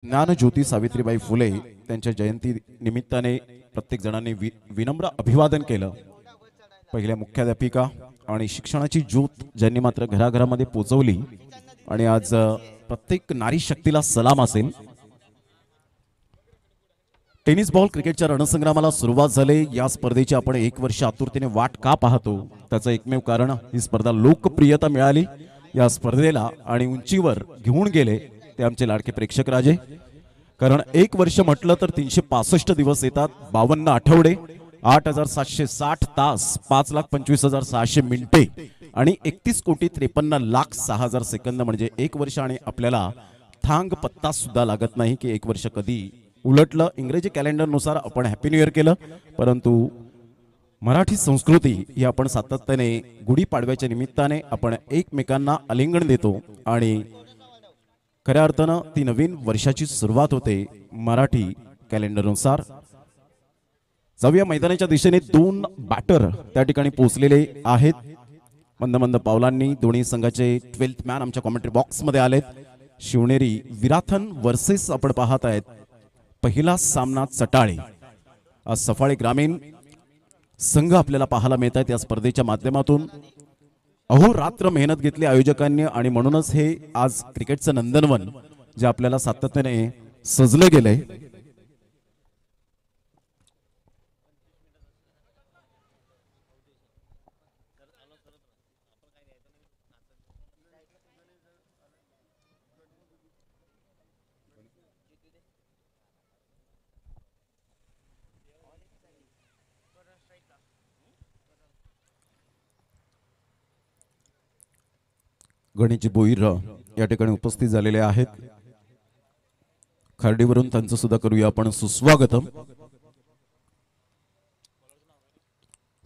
ज्ञानज्योती सावित्रीबाई फुले त्यांच्या जयंती निमित्ताने प्रत्येक जणांनी विनम्र अभिवादन केलं। पहिल्या मुख्याध्यापिका आणि शिक्षणाची ज्योत ज्यांनी मात्र घराघरामध्ये पोहोचवली आणि आज प्रत्येक नारी शक्तीला सलाम असेल। टेनिस बॉल क्रिकेटच्या रणसंग्रामाला सुरुवात झाली। या स्पर्धेची आपण एक वर्ष आतुरतेने वाट का पाहतो त्याचं एकमेव कारण ही स्पर्धा लोकप्रियता मिळाली या स्पर्धेला आणि उंचीवर घेऊन गेले ते आमचे लाडके प्रेक्षक राजे। कारण एक वर्ष म्हटलं तर 365 दिवस येतात, 52 आठवडे, 8760 तास, 5,25,600 मिनिटे आणि 31,53,06,000 सेकंद म्हणजे एक वर्ष। आणि आपल्याला थांग पत्ता सुद्धा लागत नाही की एक वर्ष कधी उलटलं। इंग्रजी कॅलेंडर नुसार आपण हॅपी न्यू इयर केलं, परंतु मराठी संस्कृती ही आपण सातत्याने गुढीपाडव्याच्या निमित्ताने आपण एकमेकांना आलिंगन देतो आणि खऱ्या अर्थानं ती नवीन वर्षाची सुरुवात होते मराठी कॅलेंडर नुसार। जाऊया मैदानाच्या दिशेने दोन बॅटर त्या ठिकाणी पोहोचलेले आहेत। मंद मंद पावलांनी दोन्ही संघाचे 12th मॅन आमच्या कॉमेंट्री बॉक्स मध्ये आलेत। शिवनेरी विराथन वर्सेस आपण पाहत आहेत पहिला सामना चटाळे। आज सफाळे ग्रामीण संघ आपल्याला पाहायला मिळत आहेत या स्पर्धेच्या माध्यमातून। अहोरात्र मेहनत घेतली आयोजकांनी आणि म्हणूनच हे आज क्रिकेटचं नंदनवन जे आपल्याला सातत्याने सजले गेले। गणेशजी बोईर या ठिकाणी उपस्थित झालेले आहेत। खर्डीवरून त्यांचं सुद्धा करूया आपण सुस्वागतम।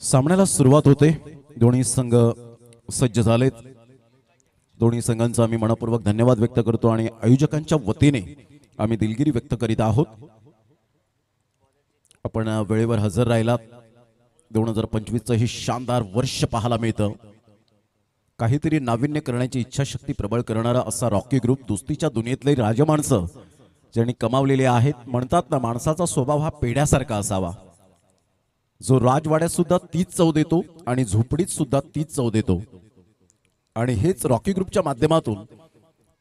सामन्याला सुरुवात होते, दोन्ही संघ सज्ज झालेत। दोन्ही संघांचा आम्ही मनपूर्वक धन्यवाद व्यक्त करतो आणि आयोजकांच्या वतीने आम्ही दिलगिरी व्यक्त करीत आहोत। आपण वेळेवर हजर राहिलात। 2025 चं हे शानदार वर्ष पाहायला मिळतं। काहीतरी नाविन्य करण्याची इच्छाशक्ती प्रबळ करणारा असा रॉकी ग्रुप दोस्तीच्या दुनियेतले राजमाणसं ज्यांनी कमावलेले आहेत। म्हणतात ना, माणसाचा स्वभाव हा पेढ्यासारखा असावा जो राजवाड्यात सुद्धा तीच चव देतो आणि झोपडीत सुद्धा तीच चव देतो। आणि हेच रॉकी ग्रुपच्या माध्यमातून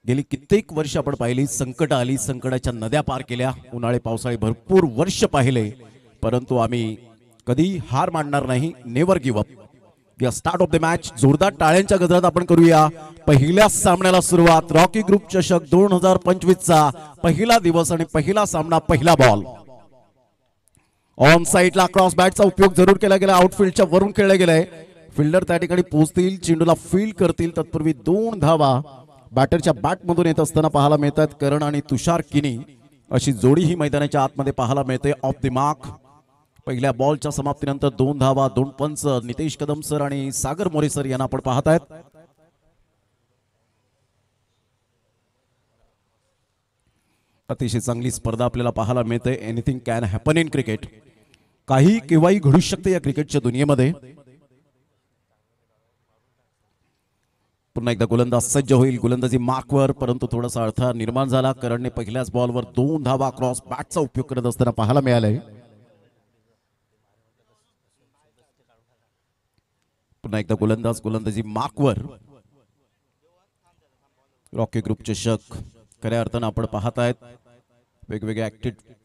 गेली कित्येक वर्ष आपण पाहिली। संकट आली, संकटाच्या नद्या पार केल्या, उन्हाळे पावसाळे भरपूर वर्ष पाहिले, परंतु आम्ही कधी हार मानणार नाही। Never give up. या स्टार्ट ऑफ द मॅच जोरदार टाळ्यांच्या गजरात आपण करूया पहिल्या सामन्याला सुरुवात। रॉकी ग्रुप चषक 2025 चा पहिला दिवस आणि पहिला सामना, पहिला बॉल ऑन साइडला क्रॉस बॅटचा उपयोग जरूर केला गेला। आउटफील्डच्या वरून खेळले गेले। फिल्डर त्या ठिकाणी पोहोचतील, चेंडूला फील्ड करतील, तत्पूर्वी 2 धावा बॅटरच्या बॅट मधून येत असताना पाहायला मिळतात। करण आणि तुषार किनी अशी जोडी ही मैदानाच्या आतमध्ये पाहायला मिळते। ऑफ द मार्क पहिल्या बॉलच्या समाप्तीनंतर 2 धावा, 2 पंच नितेश कदम सर आणि सागर मोरे सर यांना आपण पाहतायत। अतिशय चांगली स्पर्धा आपल्याला पाहायला मिळते। Anything can happen in cricket. काही केव्हाही घडू शकते या क्रिकेटच्या दुनियेमध्ये। पुन्हा एकदा गोलंदाज सज्ज होईल, गोलंदाजी मार्कवर, परंतु थोडासा अडथळा निर्माण झाला। करणने पहिल्याच बॉलवर 2 धावा क्रॉस बॅटचा उपयोग करत असताना पाहायला मिळाले। पुन्हा एकदा गोलंदाज गोलंदाजी मार्कवर। रॉकी ग्रुप चषक खऱ्या अर्थानं आपण पाहत आहेत वेगवेगळ्या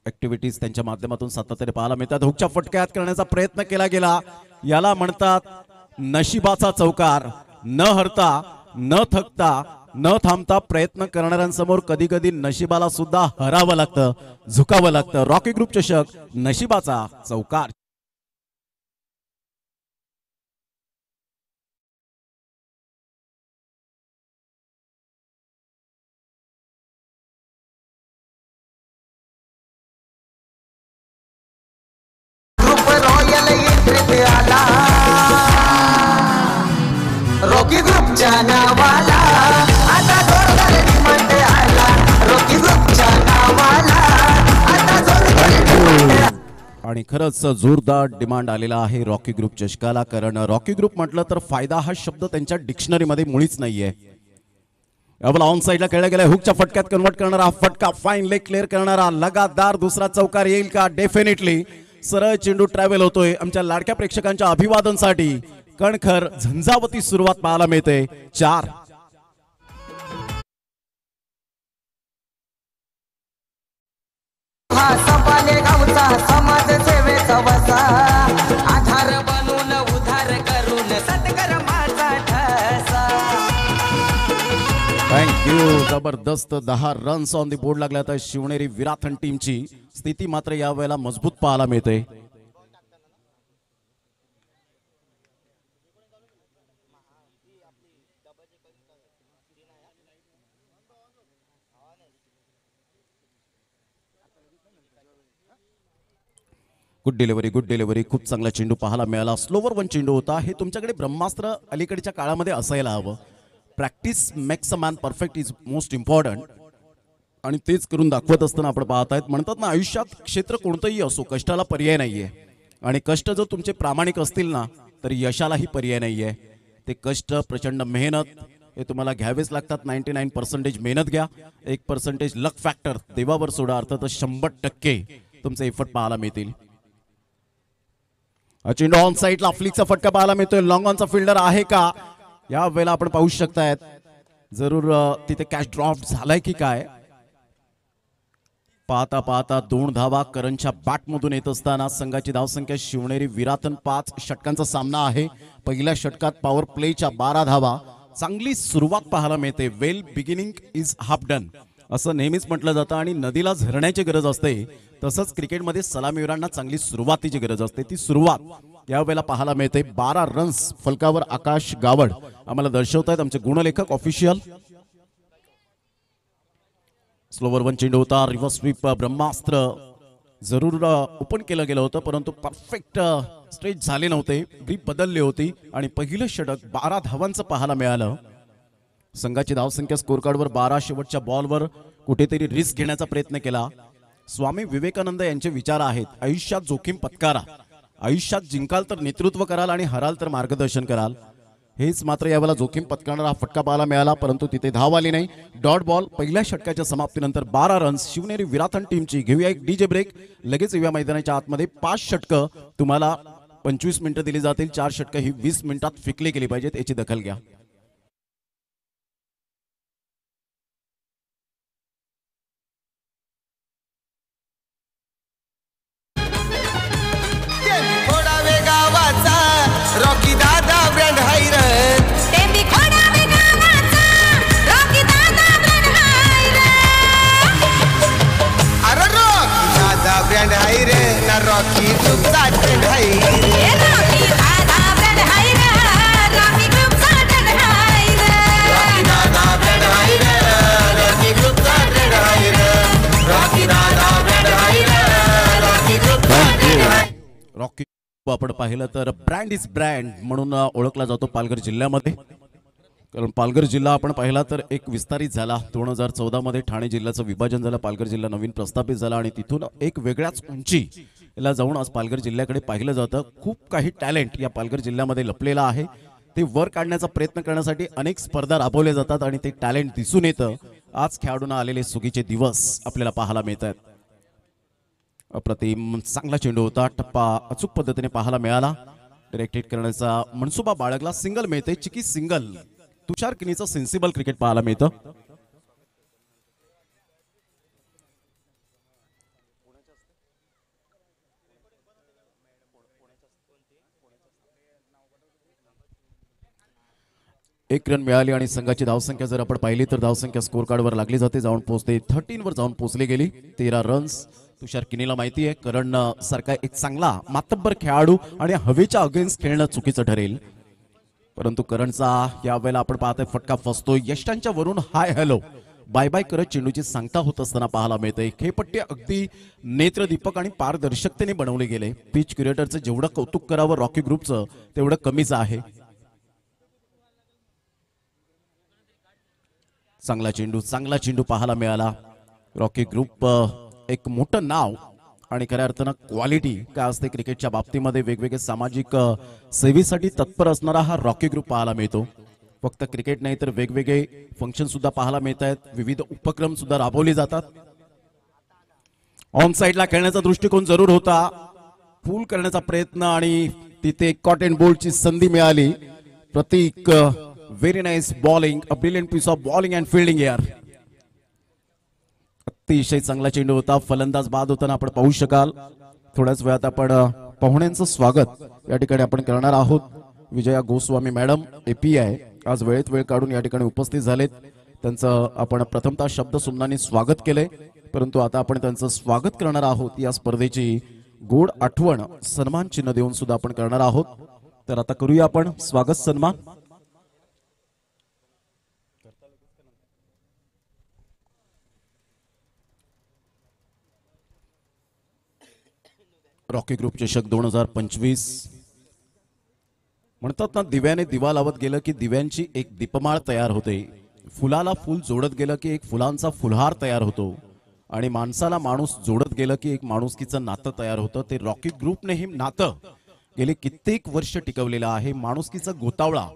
ऍक्टिव्हिटीज त्यांच्या माध्यमातून सातत्याने पाहायला मिळतात। हुकच्या फटक्यात करण्याचा प्रयत्न केला गेला, याला म्हणतात नशिबाचा चौकार। न हरता, न थकता, न थांबता प्रयत्न करणाऱ्यांसमोर कधी कधी नशिबाला सुद्धा हरावं लागतं, झुकावं लागतं। रॉकी ग्रुप चषक नशिबाचा चौकार। रॉकी ग्रुपच्या नावाला आता जोरदार डिमांड आला। रॉकी ग्रुपच्या नावाला आता जोरदार आणि खरंच जोरदार डिमांड आलेला आहे रॉकी ग्रुप चषकाला। कारण रॉकी ग्रुप म्हटलं तर फायदा हा शब्द त्यांच्या डिक्शनरी मध्ये मुळीच नाहीये। यावेळेला ऑन साइडला खेळला गेला हुकच्या फटक्यात कन्वर्ट करणारा हा फटका फाईन लेग क्लिअर करणारा लगातार दुसरा चौकार येईल का? डेफिनेटली सरळ चेंडू ट्रॅव्हल होतोय. आमच्या लाडक्या प्रेक्षकांच्या अभिवादनसाठी कणखर झंझावती सुरुवात पाहायला मिळते. 4 हा संपाले गावचा समाज सेवेचा वसा आधार बनून उधार करून सत्कर माझा ठसा. थँक्यू. जबरदस्त 10 रन्स ऑन दी बोर्ड लागल्या. तर शिवनेरी विराथन टीमची स्थिती मात्र यावेळेला मजबूत पाहायला मिळते. गुड डिलिव्हरी खूप चांगला चेंडू पाहायला मिळाला. स्लोवर वन चेंडू होता. हे तुमच्याकडे ब्रह्मास्त्र अलीकडच्या काळामध्ये असायला हवं. Practice makes a man perfect is most important. आणि तेच करून दाखवत असताना आपण पाहत आहेत. म्हणतात ना, आयुष्यात क्षेत्र कोणतंही असो, कष्टाला पर्याय नाहीये. आणि कष्ट जर तुमचे प्रामाणिक असतील ना, तर यशालाही पर्याय नाहीये. ते कष्ट, प्रचंड मेहनत हे तुम्हाला घ्यावेच लागतात. 99% मेहनत घ्या, 1% लक फॅक्टर देवावर सोडा. अर्थातच 100% तुमचे एफर्ट पाहायला मिळतील. चेंडू ऑन साइडला फ्लिकचा फटका पाहायला मिळतोय. लॉंग ऑनचा फिल्डर आहे का? या वेळेला आपण पाहू शकतायत. जरूर तिथे कॅच ड्रॉप झालाय की काय? पाहता पाहता 2 धावा करणच्या बॅटमधून येत असताना संघाची धावसंख्या शिवनेरी विराथन 5 षटकांचा सामना आहे. पहिल्या षटकात पॉवर प्लेच्या 12 धावा. चांगली सुरुवात पाहायला मिळते. वेल बिगिनिंग इज हाफ डन असं नेहमीच म्हटलं जातं. आणि नदीला झरण्याची गरज असते, तसंच क्रिकेटमध्ये सलामीवीरांना चांगली सुरुवातीची गरज असते. ती सुरुवात यावेळेला पाहायला मिळते. 12 रन्स फलकावर आकाश गावड आम्हाला दर्शवत आहेत आमचे गुणलेखक ऑफिशियल. स्लोवर वन चेंडू होता. रिव्हर्स स्वीप ब्रह्मास्त्र जरूर ओपन केलं गेलं होतं, परंतु परफेक्ट स्ट्रेच झाले नव्हते. ग्रीप बदलली होती आणि पहिलं षटक 12 धावांचं पाहायला मिळालं. संघाची धावसंख्या स्कोर कार्डवर 12. शेवटच्या बॉलवर कुठेतरी रिस्क घेण्याचा प्रयत्न केला. स्वामी विवेकानंद यांचे विचार आहेत, आयुष्यात जोखीम पत्कारा. आयुष्यात जिंकाल तर नेतृत्व कराल आणि हराल तर मार्गदर्शन कराल. हेच मात्र यावेळेला जोखीम पत्करणारा फटका पाहायला मिळाला, परंतु तिथे धाव आली नाही. Dot ball. पहिल्या षटकाच्या समाप्तीनंतर 12 रन्स शिवनेरी विराथन टीमची. घेऊया एक डीजे ब्रेक. लगेच येऊया मैदानाच्या आतमध्ये. 5 षटकं तुम्हाला 25 मिनिटं दिली जातील. 4 षटकं ही 20 मिनिटात फेकली गेली पाहिजेत, याची दखल घ्या. खोडावे गावाचा रॉकी दादा ब्रँड हाय रे. अरे रॉकी दादा ब्रँड हाय रे ना. रॉकी तुमचा ट्रेंड हाय रे. रॉकी आपण पाहिलं तर ब्रँड इज ब्रँड म्हणून ओळखला जातो पालघर जिल्ह्यामध्ये. कारण पालघर जिल्हा आपण पाहिला तर एक विस्तारित झाला. 2014 मध्ये ठाणे जिल्ह्याचं विभाजन झालं. पालघर जिल्हा नवीन प्रस्थापित झाला आणि तिथून एक वेगळ्याच उंचीला जाऊन आज पालघर जिल्ह्याकडे पाहिलं जातं. खूप काही टॅलेंट या पालघर जिल्ह्यामध्ये लपलेला आहे. ते वर काढण्याचा प्रयत्न करण्यासाठी अनेक स्पर्धा राबवल्या जातात आणि ते टॅलेंट दिसून येतं. आज खेळाडूंना आलेले सुगीचे दिवस आपल्याला पाहायला मिळतात. अप्रतिम चांगला चेंडू होता. टप्पा अचूक पद्धतीने पाहायला मिळाला. डायरेक्ट हिट करण्याचा मनसुबा बाळगला. सिंगल मिळते. चिकी सिंगल. तुषार किनीचं सेन्सिबल क्रिकेट पाहायला मिळतं. एक रन मिळाली आणि संघाची धावसंख्या जर आपण पाहिली तर धावसंख्या स्कोर कार्डवर लागली जाते. जाऊन पोहोचते 13 वर जाऊन पोहोचली गेली. 13 रन्स. तुषार किनीला माहिती आहे करण सारखा एक चांगला मातब्बर खेळाडू आणि हवेच्या अगेन्स्ट खेळणं चुकीचं ठरेल, परंतु करणचा यावेळेला आपण पाहतोय फटका फसतोय. यष्टांच्या वरून हाय हॅलो बाय बाय करत चेंडूची सांगता होत असताना पाहायला मिळते. खेळपट्टी अगदी नेत्रदीपक आणि पारदर्शकतेने बनवले गेले. पिच क्युरेटरचं जेवढं कौतुक करावं रॉकी ग्रुपचं तेवढं कमीच आहे. चांगला चेंडू पाहायला मिळाला. रॉकी ग्रुप एक मोठं नाव आणि खऱ्या अर्थानं क्वालिटी काय असते क्रिकेटच्या बाबतीमध्ये वेगवेगळे सामाजिक सेवेसाठी तत्पर असणारा हा रॉकी ग्रुप पाहायला मिळतो. फक्त क्रिकेट नाही तर वेगवेगळे फंक्शन सुद्धा पाहायला मिळत आहेत, विविध उपक्रम सुद्धा राबवले जातात. ऑन साइडला खेळण्याचा दृष्टिकोन जरूर होता, पूल करण्याचा प्रयत्न आणि तिथे कॉट अँड बोल्डची संधी मिळाली. Pratik very nice bowling, a brilliant piece of bowling and fielding यार. अतिशय चांगला चेंडू होता, फलंदाज बाद होताना आपण पाहू शकाल. थोड्याच वेळात आपण पाहुण्यांचं स्वागत या ठिकाणी आपण करणार आहोत. विजया गोस्वामी मॅडम API आज वेळेत वेळ काढून या ठिकाणी उपस्थित झालेत. त्यांचं आपण प्रथमतः शब्द सुमनाने स्वागत केलंय, परंतु आता आपण त्यांचं स्वागत करणार आहोत. या स्पर्धेची गोड आठवण सन्मान चिन्ह देऊन सुद्धा आपण करणार आहोत. तर आता करूया आपण स्वागत सन्मान. रॉकी ग्रुप चषक 2025 म्हणतात ना, दिव्याने दिवा लावत गेलं की दिव्यांची एक दीपमाळ तयार होते, फुलाला फुल जोडत गेलं की एक फुलांचा फुलहार तयार होतो, आणि माणसाला माणूस जोडत गेलं की एक माणुसकीचं नातं तयार होतं. ते रॉकी ग्रुपने हे नातं गेले कित्येक वर्ष टिकवलेलं आहे. माणुसकीचा गोतावळा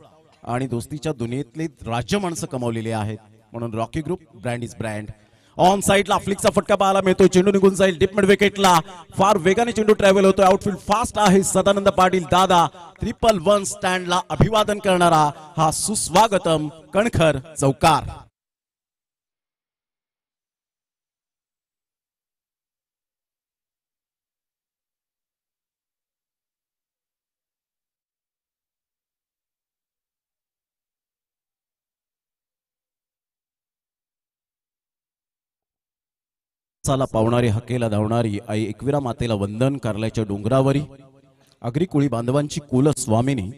आणि दोस्तीच्या दुनियेतले राज्य माणसं कमावलेली आहेत. म्हणून Rocky group brand is brand. On साइडला फ्लिकचा फटका पाहायला मिळतो, चेंडू निघून जाईल डीप मिड विकेटला. फार वेगाने चेंडू ट्रॅव्हल होतोय, आउटफील्ड फास्ट आहे. सदानंद पाटील दादा 111 स्टँडला अभिवादन करणारा हा सुस्वागतम कणखर चौकार. साला पावणारी हकेला धावणारी आई एकविरा मातेला वंदन. कारल्याच्या डोंगरावरी अग्री कुळी बांधवांची कुल स्वामिनी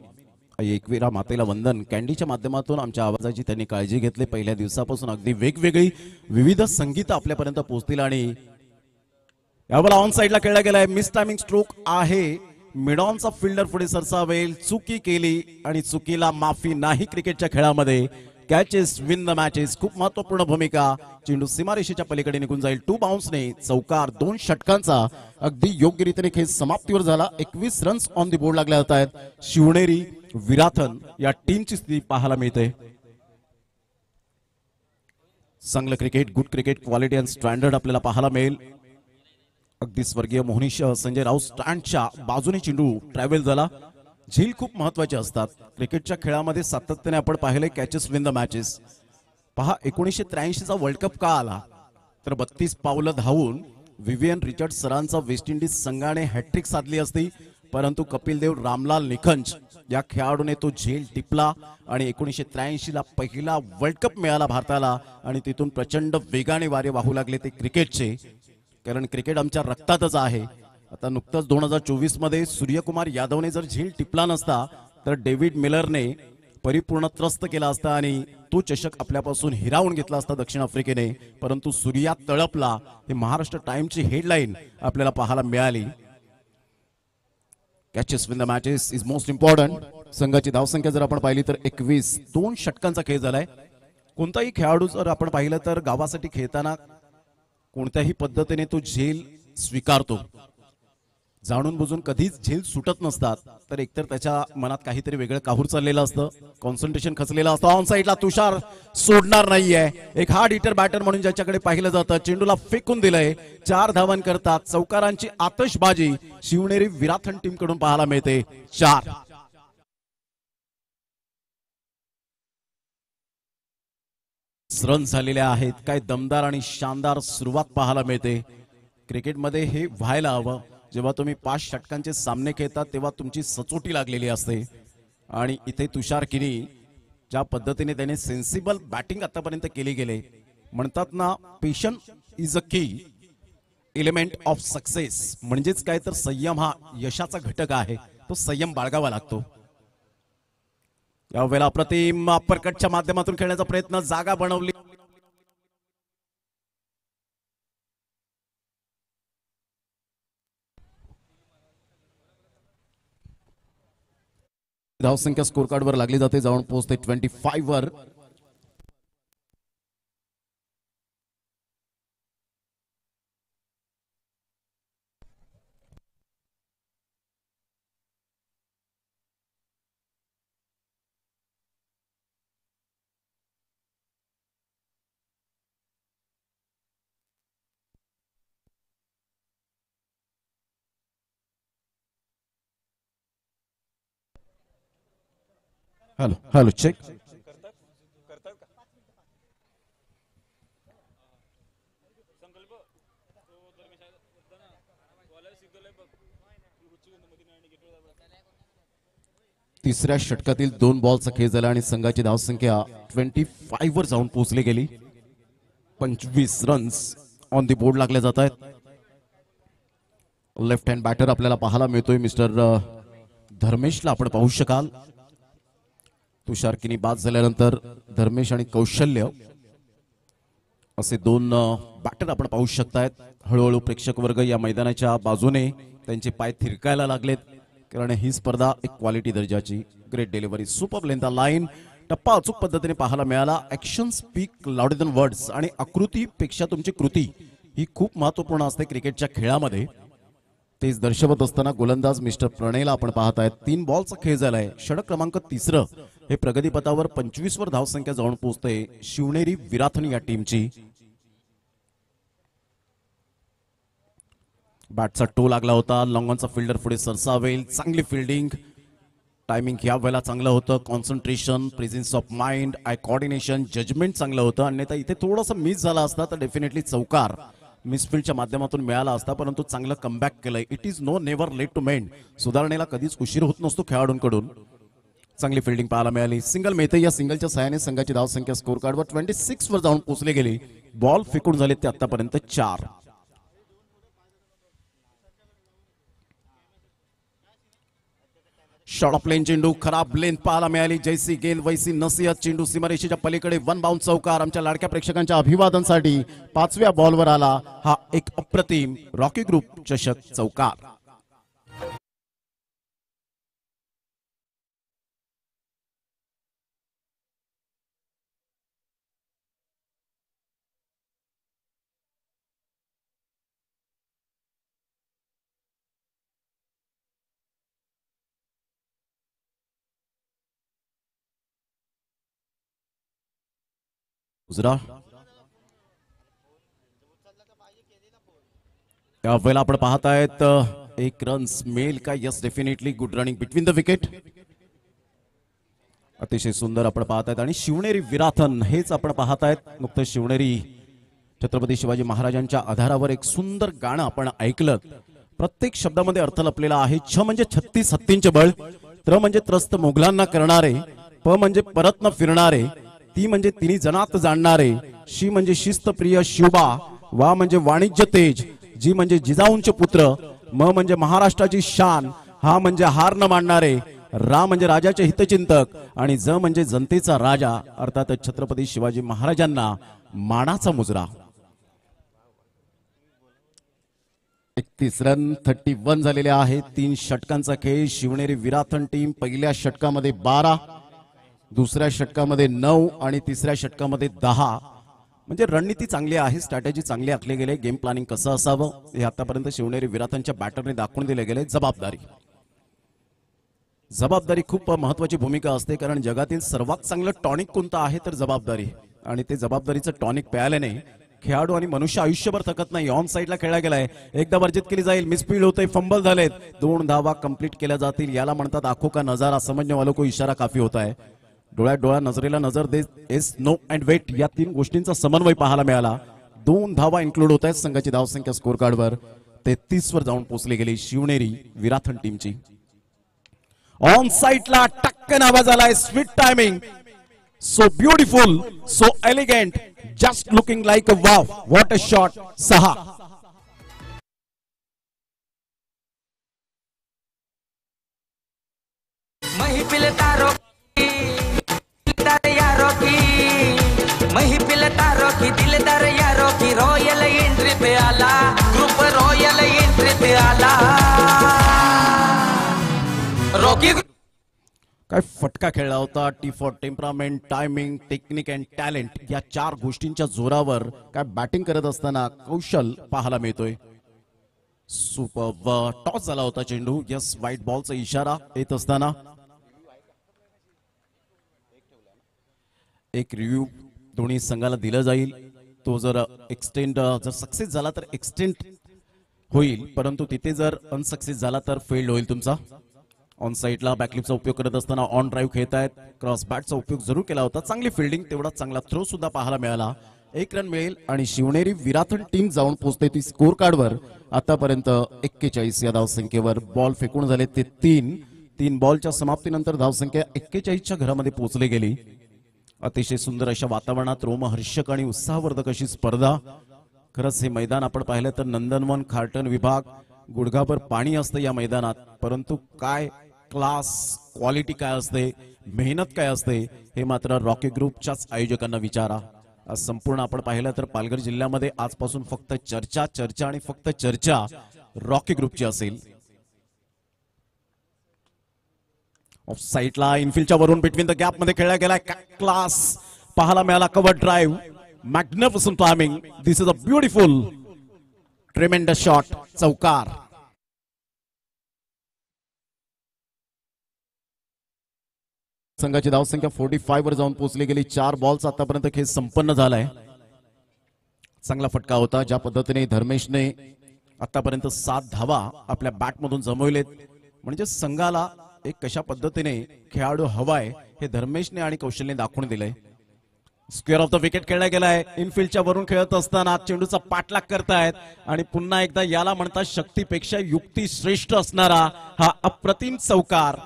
आई एकविरा मातेला वंदन. कॅन्डीच्या माध्यमातून आमच्या आवाजाची त्यांनी काळजी घेतली. पहिल्या दिवसापासून अगदी वेगवेगळी विविध संगीत आपल्यापर्यंत पोहोचतील. आणि यावेळेला ऑन साइडला खेळला गेलाय, मिस टायमिंग स्ट्रोक आहे. मिडॉनचा फिल्डर पुढे सरसावेल, चुकी केली आणि चुकीला माफी नाही क्रिकेटच्या खेळामध्ये. कॅचेस विन द मॅचेस, खूप महत्वपूर्ण भूमिका. चेंडू सीमारेषेच्या पलीकडे निघून जाईल. 2 बाउन्सने चौकार. 2 षटकांचा अगदी योग्य रीतीने खेळ समाप्तीवर झाला. 21 रन्स ऑन दी बोर्ड लागले जात आहेत. शिवनेरी विराथन या टीमची स्थिती पाहायला मिळते. चांगलं cricket, good cricket, quality and standard आपल्याला पाहायला मिळेल. अगदी स्वर्गीय मोहनीश संजय राऊत स्टँडच्या बाजूने चेंडू ट्रॅव्हल झाला. झील खूप महत्वाचे असतात क्रिकेटच्या खेळामध्ये. सातत्याने आपण पाहिले कॅचेस विन द मॅचेस. पहा, 1983चा वर्ल्ड कप का आला तर 32 पावलं धावून विवियन रिचर्ड सरांचा वेस्ट इंडिज संघाने हॅट्रिक साधली असती, परंतु कपिल देव, रामलाल निखंज या खेळाडूने तो झेल टिपला आणि 1983ला पहिला वर्ल्ड कप मिळाला भारताला. आणि तिथून प्रचंड वेगाने वारे वाहू लागले ते क्रिकेटचे, कारण क्रिकेट आमच्या रक्तातच आहे. आता नुकतंच 2024 मध्ये सूर्यकुमार यादवने जर झेल टिपला नसता तर डेव्हिड मिलरने परिपूर्ण त्रस्त केला असता आणि तो चषक आपल्यापासून हिरावून घेतला असता दक्षिण आफ्रिकेने. परंतु सूर्या तळपला, हे महाराष्ट्र टाइम्सची हेडलाईन आपल्याला पाहायला मिळाली. Catches win the matches is most important. संघाची धावसंख्या जर आपण पाहिली तर 21. 2 षटकांचा खेळ झालाय. कोणताही खेळाडू जर आपण पाहिलं तर गावासाठी खेळताना कोणत्याही पद्धतीने तो झेल स्वीकारतो. जाणून बुजून कधीच झेल सुटत नसतात. तर एकतर त्याच्या मनात काहीतरी वेगळं काहूर चाललेलं असतं, कॉन्सन्ट्रेशन खचलेलं असतं. ऑन साइडला तुषार सोडणार नाहीये. एक हार्ड हिटर बॅटर म्हणून ज्याच्याकडे पाहिलं जातं, चेंडूला फेकून दिलंय. 4 धावन करतात. चौकारांची आतषबाजी शिवनेरी विराथन टीम कडून पाहायला मिळते. 4 रन झालेले आहेत. काय दमदार आणि शानदार सुरुवात पाहायला मिळते. क्रिकेटमध्ये हे व्हायला हवं. जेव्हा तुम्ही 5 षटकांचे सामने खेळतात तेव्हा तुमची सचोटी लागलेली असते. आणि इथे तुषार किनी ज्या पद्धतीने त्याने सेन्सिबल बॅटिंग आतापर्यंत केली गेले, म्हणतात ना, पेशन्स इज अ की एलिमेंट ऑफ सक्सेस. म्हणजेच काय तर संयम हा यशाचा घटक आहे. तो संयम बाळगावा लागतो. यावेळेला अप्रतिम अपरकटच्या माध्यमातून खेळण्याचा प्रयत्न, जागा बनवली. धावसंख्या स्कोर कार्ड वर लागली जाते, जाऊन पोहोचते 25 वर. Hello hello check. तिसऱ्या षटकातील 2 बॉलचा खेळ झाला आणि संघाची धावसंख्या 25 वर जाऊन पोहोचली गेली. 25 रन्स ऑन दी बोर्ड लागले जात आहेत. लेफ्ट हँड बॅटर आपल्याला पाहायला मिळतोय मिस्टर धर्मेशला आपण पाहू शकाल. तुषार किनी बाद झाल्यानंतर धर्मेश आणि कौशल्य असे 2 बॅटर आपण पाहू शकतायत. हळूहळू प्रेक्षक वर्ग या मैदानाच्या बाजूने त्यांचे पाय थिरकायला लागलेत, कारण ही स्पर्धा एक क्वालिटी दर्जाची. Great delivery, super length line, टप्पा अचूक पद्धतीने पाहायला मिळाला. Action speak louder than words आणि आकृतीपेक्षा तुमची कृती ही खूप महत्वपूर्ण असते क्रिकेटच्या खेळामध्ये. तेच दर्शवत असताना गोलंदाज मिस्टर प्रणयला आपण पाहत आहेत. 3 बॉलचा खेळ झालाय. षटक क्रमांक 3 हे प्रगतीपथावर 25 वर धावसंख्या जाऊन पोहोचते शिवनेरी विराथन या टीमची. बॅटचा टो लागला होता. लॉंगॉनचा फिल्डर पुढे सरसावेल. चांगली फिल्डिंग, टायमिंग या वेळेला चांगलं होतं. Concentration, presence of mind, eye coordination, judgement चांगलं होतं. अन्यथा इथे थोडंसं मिस झाला असता तर डेफिनेटली चौकार मिसफिल्डच्या माध्यमातून मिळाला असता, परंतु चांगलं कमबॅक केलंय. It is no never late to mend. सुधारणेला कधीच उशीर होत नसतो खेळाडूंकडून. चांगली फिल्डिंग पाहायला मिळाली. सिंगल मिळते. या सिंगलच्या सहाय्याने संघाची धावसंख्या स्कोर कार्डवर 26 वर जाऊन पोहोचली गेली. बॉल फेकून झाले ते आतापर्यंत 4. शॉर्ट ऑफ लेन चेंडू, खराब लेंथ पाहायला मिळाली. जैसी गेंद वैसी नसीहत. चेंडू सीमारेषेच्या पलीकडे 1 बाउंड चौकार. आमच्या लाडक्या प्रेक्षकांच्या अभिवादनासाठी 5व्या बॉलवर आला हा एक अप्रतिम रॉकी ग्रुप चषक चौकार. यावेळेला आपण पाहत आहेत 1 रन्स मेल का. Yes, definitely good running between the wicket. अतिशय सुंदर आपण पाहत आहेत. आणि शिवनेरी विराथन हेच आपण पाहत आहेत. नुकतं शिवनेरी छत्रपती शिवाजी महाराजांच्या आधारावर एक सुंदर गाणं आपण ऐकलं. प्रत्येक शब्दामध्ये अर्थ लपलेला आहे. छ म्हणजे 36 हत्तींचे बळ, त्र म्हणजे त्रस्त मुघलांना करणारे, प म्हणजे परत न फिरणारे, ती म्हणजे तिन्ही जनात जाणणारे, शी म्हणजे शिस्तप्रिय शिवबा, वा म्हणजे वाणिज्य तेज, जी म्हणजे जिजाऊंचे पुत्र, म म्हणजे महाराष्ट्राची शान, हा म्हणजे हार न मानणारे, रा म्हणजे राजाचे हितचिंतक आणि ज म्हणजे जनतेचा राजा, अर्थात छत्रपती शिवाजी महाराजांना मानाचा मुजरा. 31 रन 31 झालेले आहे. 3 षटकांचा खेळ. शिवनेरी विराथन टीम पहिल्या षटकामध्ये 12, दुसऱ्या षटकामध्ये 9 आणि तिसऱ्या षटकामध्ये 10. म्हणजे रणनीती चांगली आहे, स्ट्रॅटेजी चांगली आखली गेली. गेम प्लॅनिंग कसं असावं हे आतापर्यंत शिवनेरी विराथनच्या बॅटरने दाखवून दिले गेले. जबाबदारी खूप महत्वाची भूमिका असते, कारण जगातील सर्वात चांगलं टॉनिक कोणतं आहे तर जबाबदारी. आणि ते जबाबदारीचं टॉनिक प्यायल्याने खेळाडू आणि मनुष्य आयुष्यभर थकत नाही. ऑन साईडला खेळला गेलाय, एकदा वर्जित केली जाईल, मिसफील्ड होते, फंबल झालेत, 2 धावा कंप्लीट केल्या जातील. याला म्हणतात आंखों का नजारा, समजने वालों को इशारा काफी होता है. डोळ्यात डोळा, नजरेला नजर दे, एस नो अँड वेट, या 3 गोष्टींचा समन्वय पाहायला मिळाला. 2 धावा इन्क्लूड होत आहेत. संघाची धावसंख्या स्कोर कार्डवर 33 वर जाऊन पोहोचली गेली शिवनेरी विराथन टीमची. ऑन साईडला टक्कन आवाज आलाय. Sweet timing, so beautiful, so elegant, just looking like a wow, what a shot. 6. महफिल तारो की, दिलदार यारो की, महफिल तारो की, दिलदार यारो की, रॉयल एंट्री पे आला ग्रुप, रॉयल एंट्री पे आला रॉकी. काय फटका खेळला होता. T for temperament, timing, technique and talent या 4 गोष्टींच्या जोरावर काय बॅटिंग करत असताना कौशल पाहायला मिळतोय. सुपर टॉस झाला होता चेंडू. यस, व्हाईट बॉलचा इशारा येत असताना एक रिव्ह्यू दोन्ही संघाला दिला जाईल. तो जर एक्सटेंड जर सक्सेस झाला तर एक्सटेंड होईल, परंतु तिथे जर अनसक्सेस झाला तर फेल्ड होईल तुमचा. ऑन साईडला बॅकलिपचा उपयोग करत असताना ऑन ड्राईव्ह खेळत आहेत. क्रॉस बॅटचा उपयोग जरूर केला होता. चांगली फिल्डिंग, तेवढा चांगला थ्रो सुद्धा पाहायला मिळाला. 1 रन मिळेल आणि शिवनेरी विराथन टीम जाऊन पोहोचते ती स्कोर कार्डवर आतापर्यंत 41 या धावसंख्येवर. बॉल फेकून झाले ते 3 बॉलच्या समाप्तीनंतर धावसंख्या 41च्या घरामध्ये पोहोचली गेली. अतिशय सुंदर अशा वातावरणात रोमहर्षक आणि उत्साहवर्धक अशी स्पर्धा. खरंच हे मैदान आपण पाहिलं तर नंदनवन खार्टन विभाग, गुडघाभर पाणी असतं या मैदानात, परंतु काय क्लास, क्वालिटी काय असते, मेहनत काय असते हे मात्र रॉकी ग्रुपच्याच आयोजकांना विचारा. आज संपूर्ण आपण पाहिलं तर पालघर जिल्ह्यामध्ये आजपासून फक्त चर्चा आणि फक्त चर्चा रॉकी ग्रुपची असेल. ऑफ साईडला इनफिल्डच्या वरून बिटवीन द गॅप मध्ये खेळला गेलाय. क्लास पाहायला मिळाला. Cover drive, magnificent timing. This is a beautiful ट्रेमेंडस shot. चौकार. संघाची धावसंख्या 45 वर जाऊन पोहोचली गेली. 4 बॉल्स आतापर्यंत खेळ संपन्न झालाय. चांगला फटका होता. ज्या पद्धतीने धर्मेशने आतापर्यंत 7 धावा आपल्या बॅटमधून जमवलेत, म्हणजे संघाला एक कशा पद्धतीने खेळाडू हवाय हे धर्मेशने आणि कौशल्यने दाखवून दिलंय. स्क्वेअर ऑफ द विकेट खेळला गेलाय. इनफिल्डच्या वरून खेळत असताना चेंडूचा पाठलाग करतायत आणि पुन्हा एकदा याला म्हणतात शक्तीपेक्षा युक्ती श्रेष्ठ असणारा हा अप्रतिम चौकार.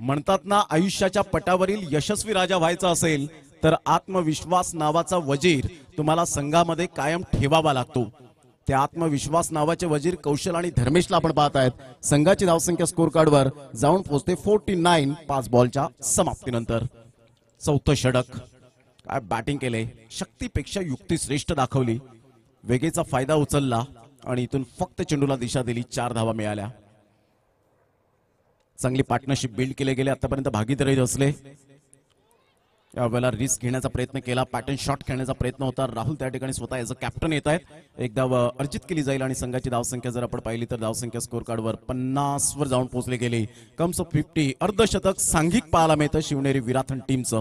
म्हणतात ना, आयुष्याच्या पटावरील यशस्वी राजा व्हायचा असेल तर आत्मविश्वास नावाचा वजीर तुम्हाला संघामध्ये कायम ठेवावा लागतो. त्या आत्मविश्वास नावाचे वजीर कौशल आणि धर्मेशला आपण पाहत आहेत. संघाची धावसंख्या स्कोर कार्डवर जाऊन पोहोचते 49 5 बॉलच्या समाप्तीनंतर. चौथं षटक. काय बॅटिंग केले. शक्तीपेक्षा युक्ती श्रेष्ठ दाखवली. वेगेचा फायदा उचलला आणि इथून फक्त चेंडूला दिशा दिली. 4 धावा मिळाल्या. चांगली पार्टनरशिप बिल्ड केले गेले. आतापर्यंत भागीदारी असले. यावेळेला रिस्क घेण्याचा प्रयत्न केला. पॅटर्न शॉट खेळण्याचा प्रयत्न होता. राहुल त्या ठिकाणी स्वतः ॲज अ कॅप्टन येत आहेत. एक धाव अर्जित केली जाईल आणि संघाची धावसंख्या जर आपण पाहिली तर धावसंख्या स्कोर कार्डवर 50 वर जाऊन पोहोचली गेली. Comes of 50. अर्धशतक सांघिक पाहायला मिळतं शिवनेरी विराथन टीमचं.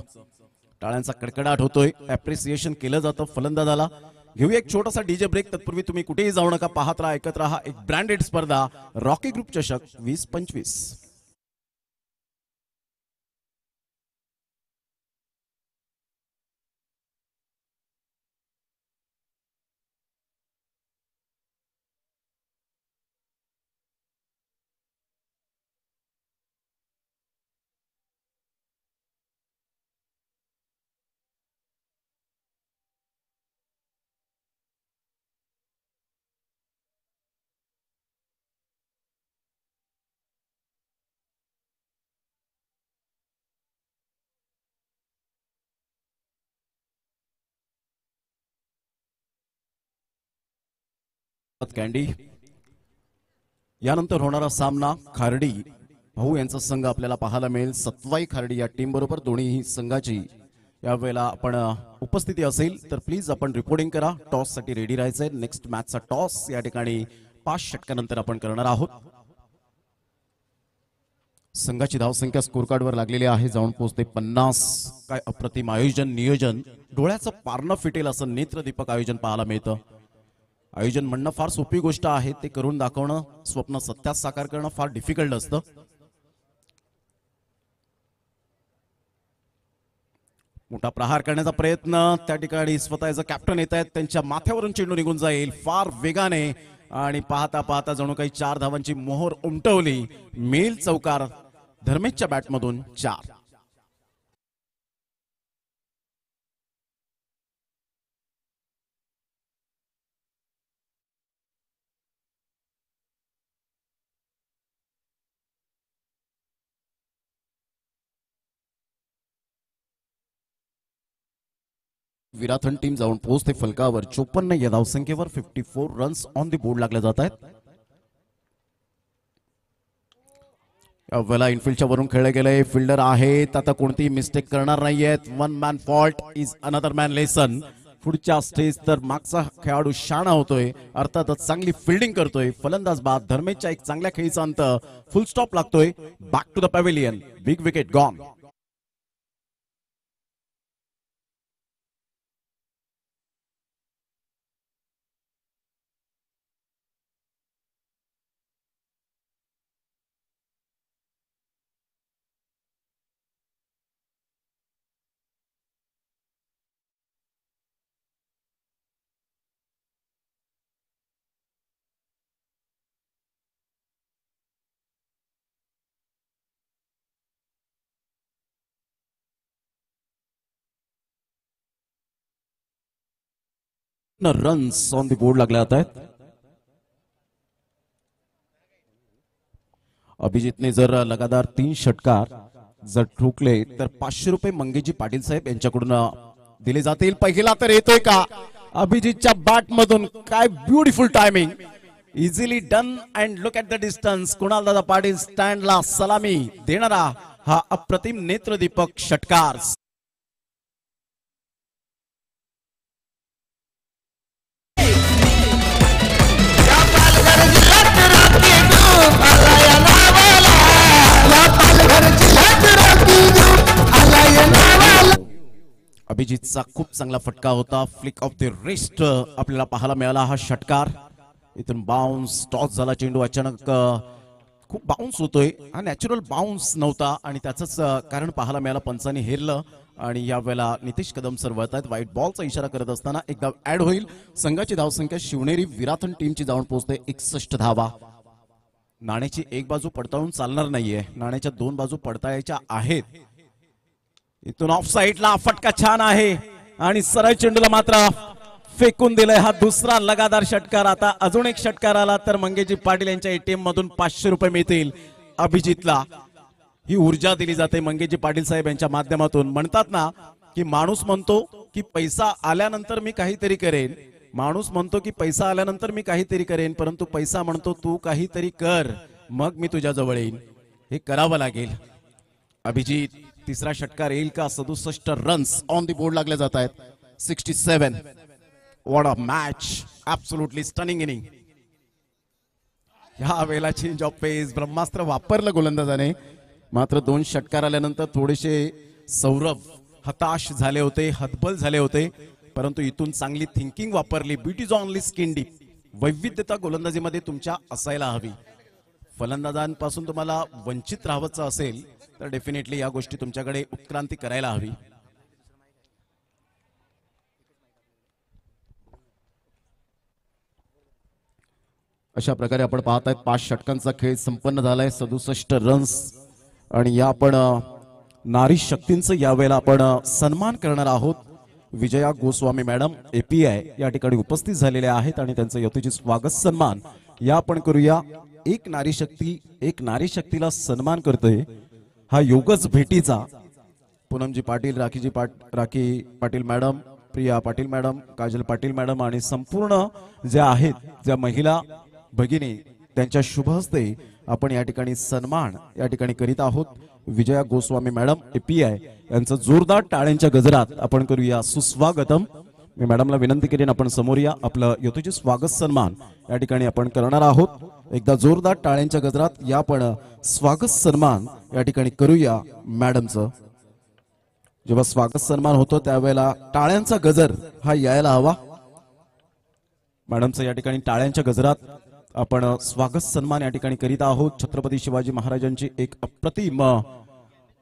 टाळ्यांचा कडकडाट होतोय. अप्रिसिएशन केलं जातं फलंदाजाला. घेऊया एक छोटासा डीजे ब्रेक. तत्पूर्वी तुम्ही कुठेही जाऊ नका. पाहत राहा, ऐकत राहा. एक ब्रँडेड स्पर्धा रॉकी ग्रुप चषक 2025. कॅन्डी. यानंतर होणारा सामना खार्डी भाऊ यांचा संघ आपल्याला पाहायला मिळेल. सत्वाई खार्डी या टीम बरोबर. दोन्ही संघाची यावेळेला आपण उपस्थिती असेल तर प्लीज आपण रिपोर्टिंग करा. टॉस साठी रेडी राहायचंय. नेक्स्ट मॅचचा टॉस या ठिकाणी 5 षटकानंतर आपण करणार आहोत. संघाची धावसंख्या स्कोर कार्डवर लागलेली आहे. जाऊन पोहोचते 50. काय अप्रतिम आयोजन, नियोजन. डोळ्याचं पारणं फिटेल असं नेत्रदीपक आयोजन पाहायला मिळतं. आयोजन म्हणणं फार सोपी गोष्ट आहे. ते करून दाखवणं, स्वप्न सत्यात साकार करणं फार डिफिकल्ट असतं. मोठा प्रहार करण्याचा प्रयत्न. त्या ठिकाणी स्वतःचं कॅप्टन येत आहेत. त्यांच्या माथ्यावरून चेंडू निघून जाईल फार वेगाने आणि पाहता पाहता जणू काही 4 धावांची मोहर उमटवली. मेल चौकार धर्मेशच्या बॅटमधून. 4. विराथन टीम जाऊन पोहोचते फलकावर 54 या धावसंख्येवर. 54 रन्स ऑन द बोर्ड लागले जात आहेत. यावेळेला इनफिल्डच्या वरून खेळले गेले. फिल्डर आहेत, आता कोणतीही मिस्टेक करणार नाहीयेत. 1 man fault is another man lesson. पुढच्या स्टेज तर मागचा खेळाडू शाणा होतोय. अर्थातच चांगली फिल्डिंग करतोय. फलंदाज बाद धर्मेशच्या एक चांगल्या खेळीचा अंत. फुल स्टॉप लागतोय. Back to the pavilion. Big wicket gone. Runs on the board लागले जात आहेत. अभिजितने जर लगातार 3 षटकार जर ठोकले तर 500 रुपये मंगेजी पाटील साहेब यांच्याकडून दिले जातील. पहिला तर येतोय का अभिजितच्या बॅट मधून. काय beautiful timing, easily done and look at the distance. Kunal Dada Patil स्टँडला सलामी देणारा हा अप्रतिम नेत्रदीपक षटकार. अभिजितचा खूप चांगला फटका होता. फ्लिक ऑफ द रिस्ट आपल्याला पाहायला मिळाला हा षटकार. इथून बाउन्स टॉस झाला चेंडू. अचानक खूप बाउन्स होतोय. हा नॅचरल बाउन्स नव्हता आणि त्याचंच कारण पाहायला मिळालं. पंचांनी हेरलं आणि यावेळेला नितेश कदम सर वळतायत. व्हाईट बॉलचा इशारा करत असताना एकदा ऍड होईल. संघाची धावसंख्या शिवनेरी विराथन टीमची जाऊन पोहोचते 61 धावा. नाण्याची एक बाजू पडताळून चालणार नाहीये, नाण्याच्या 2 बाजू पडताळायच्या आहेत. इथून ऑफ साइडला फटका छान आहे आणि सरळ चेंडूला मात्र फेकून दिलाय. हा दुसरा लगातार षटकार. आता अजून एक षटकार आला तर मंगेजी पाटील यांच्या एटीएम मधून 500 रुपये मिळतील अभिजितला. ही ऊर्जा दिली जाते मंगेजी पाटील साहेब यांच्या माध्यमातून. म्हणतात ना की माणूस म्हणतो की पैसा आल्यानंतर मी काहीतरी करेन, माणूस म्हणतो की पैसा आल्यानंतर मी काहीतरी करेन, परंतु पैसा म्हणतो तू काहीतरी कर मग मी तुझ्या जवळ येईन. हे करावं लागेल. अभिजित तिसरा षटकार येईल का. 67 रन्स ऑन द बोर्ड लागले जात आहेत. 67. What a match, absolutely stunning inning. ह्या वेळेला चेंज ऑफ पेस ब्रह्मास्त्र वापरलं गोलंदाजाने. मात्र 2 षटकार आल्यानंतर थोडेसे सौरभ हताश झाले होते, हतबल झाले होते, परंतु इथून चांगली थिंकिंग वापरली. Beauty is only skin deep. वैविध्यता गोलंदाजीमध्ये तुमच्या असायला हवी. फलंदाजांपासून तुम्हाला वंचित राहायचं असेल तर डेफिनेटली या गोष्टी तुमच्याकडे उत्क्रांती करायला हवी. अशा प्रकारे आपण पाहतायत 5 षटकांचा खेळ संपन्न झालाय. 67 रन्स आणि या आपण नारी शक्तींचं यावेळेला आपण सन्मान करणार आहोत. विजया गोस्वामी मॅडम API या ठिकाणी उपस्थित झालेल्या आहेत आणि त्यांचं यथोचित स्वागत सन्मान या आपण करूया. एक नारी शक्ती एक नारी शक्तीला सन्मान करतोय हा योगच भेटीचा. Poonamji Patil, Rakhi Patil madam, Priya Patil madam, Kajal Patil madam आणि संपूर्ण ज्या आहेत ज्या महिला भगिनी त्यांच्या शुभ हस्ते आपण या ठिकाणी सन्मान या ठिकाणी करीत आहोत. विजया गोस्वामी मॅडम API यांचं जोरदार टाळ्यांच्या गजरात आपण करूया सुस्वागतम. मी मॅडमला विनंती करेन आपण समोर या. आपलं यथोचित स्वागत सन्मान या ठिकाणी आपण करणार आहोत. एकदा जोरदार टाळ्यांच्या गजरात या आपण स्वागत सन्मान या ठिकाणी करूया मॅडमचं. जेव्हा स्वागत सन्मान होतो त्यावेळेला टाळ्यांचा गजर हा यायला हवा. मॅडमचं या ठिकाणी टाळ्यांच्या गजरात आपण स्वागत सन्मान या ठिकाणी करीत आहोत. छत्रपती शिवाजी महाराजांची एक अप्रतिम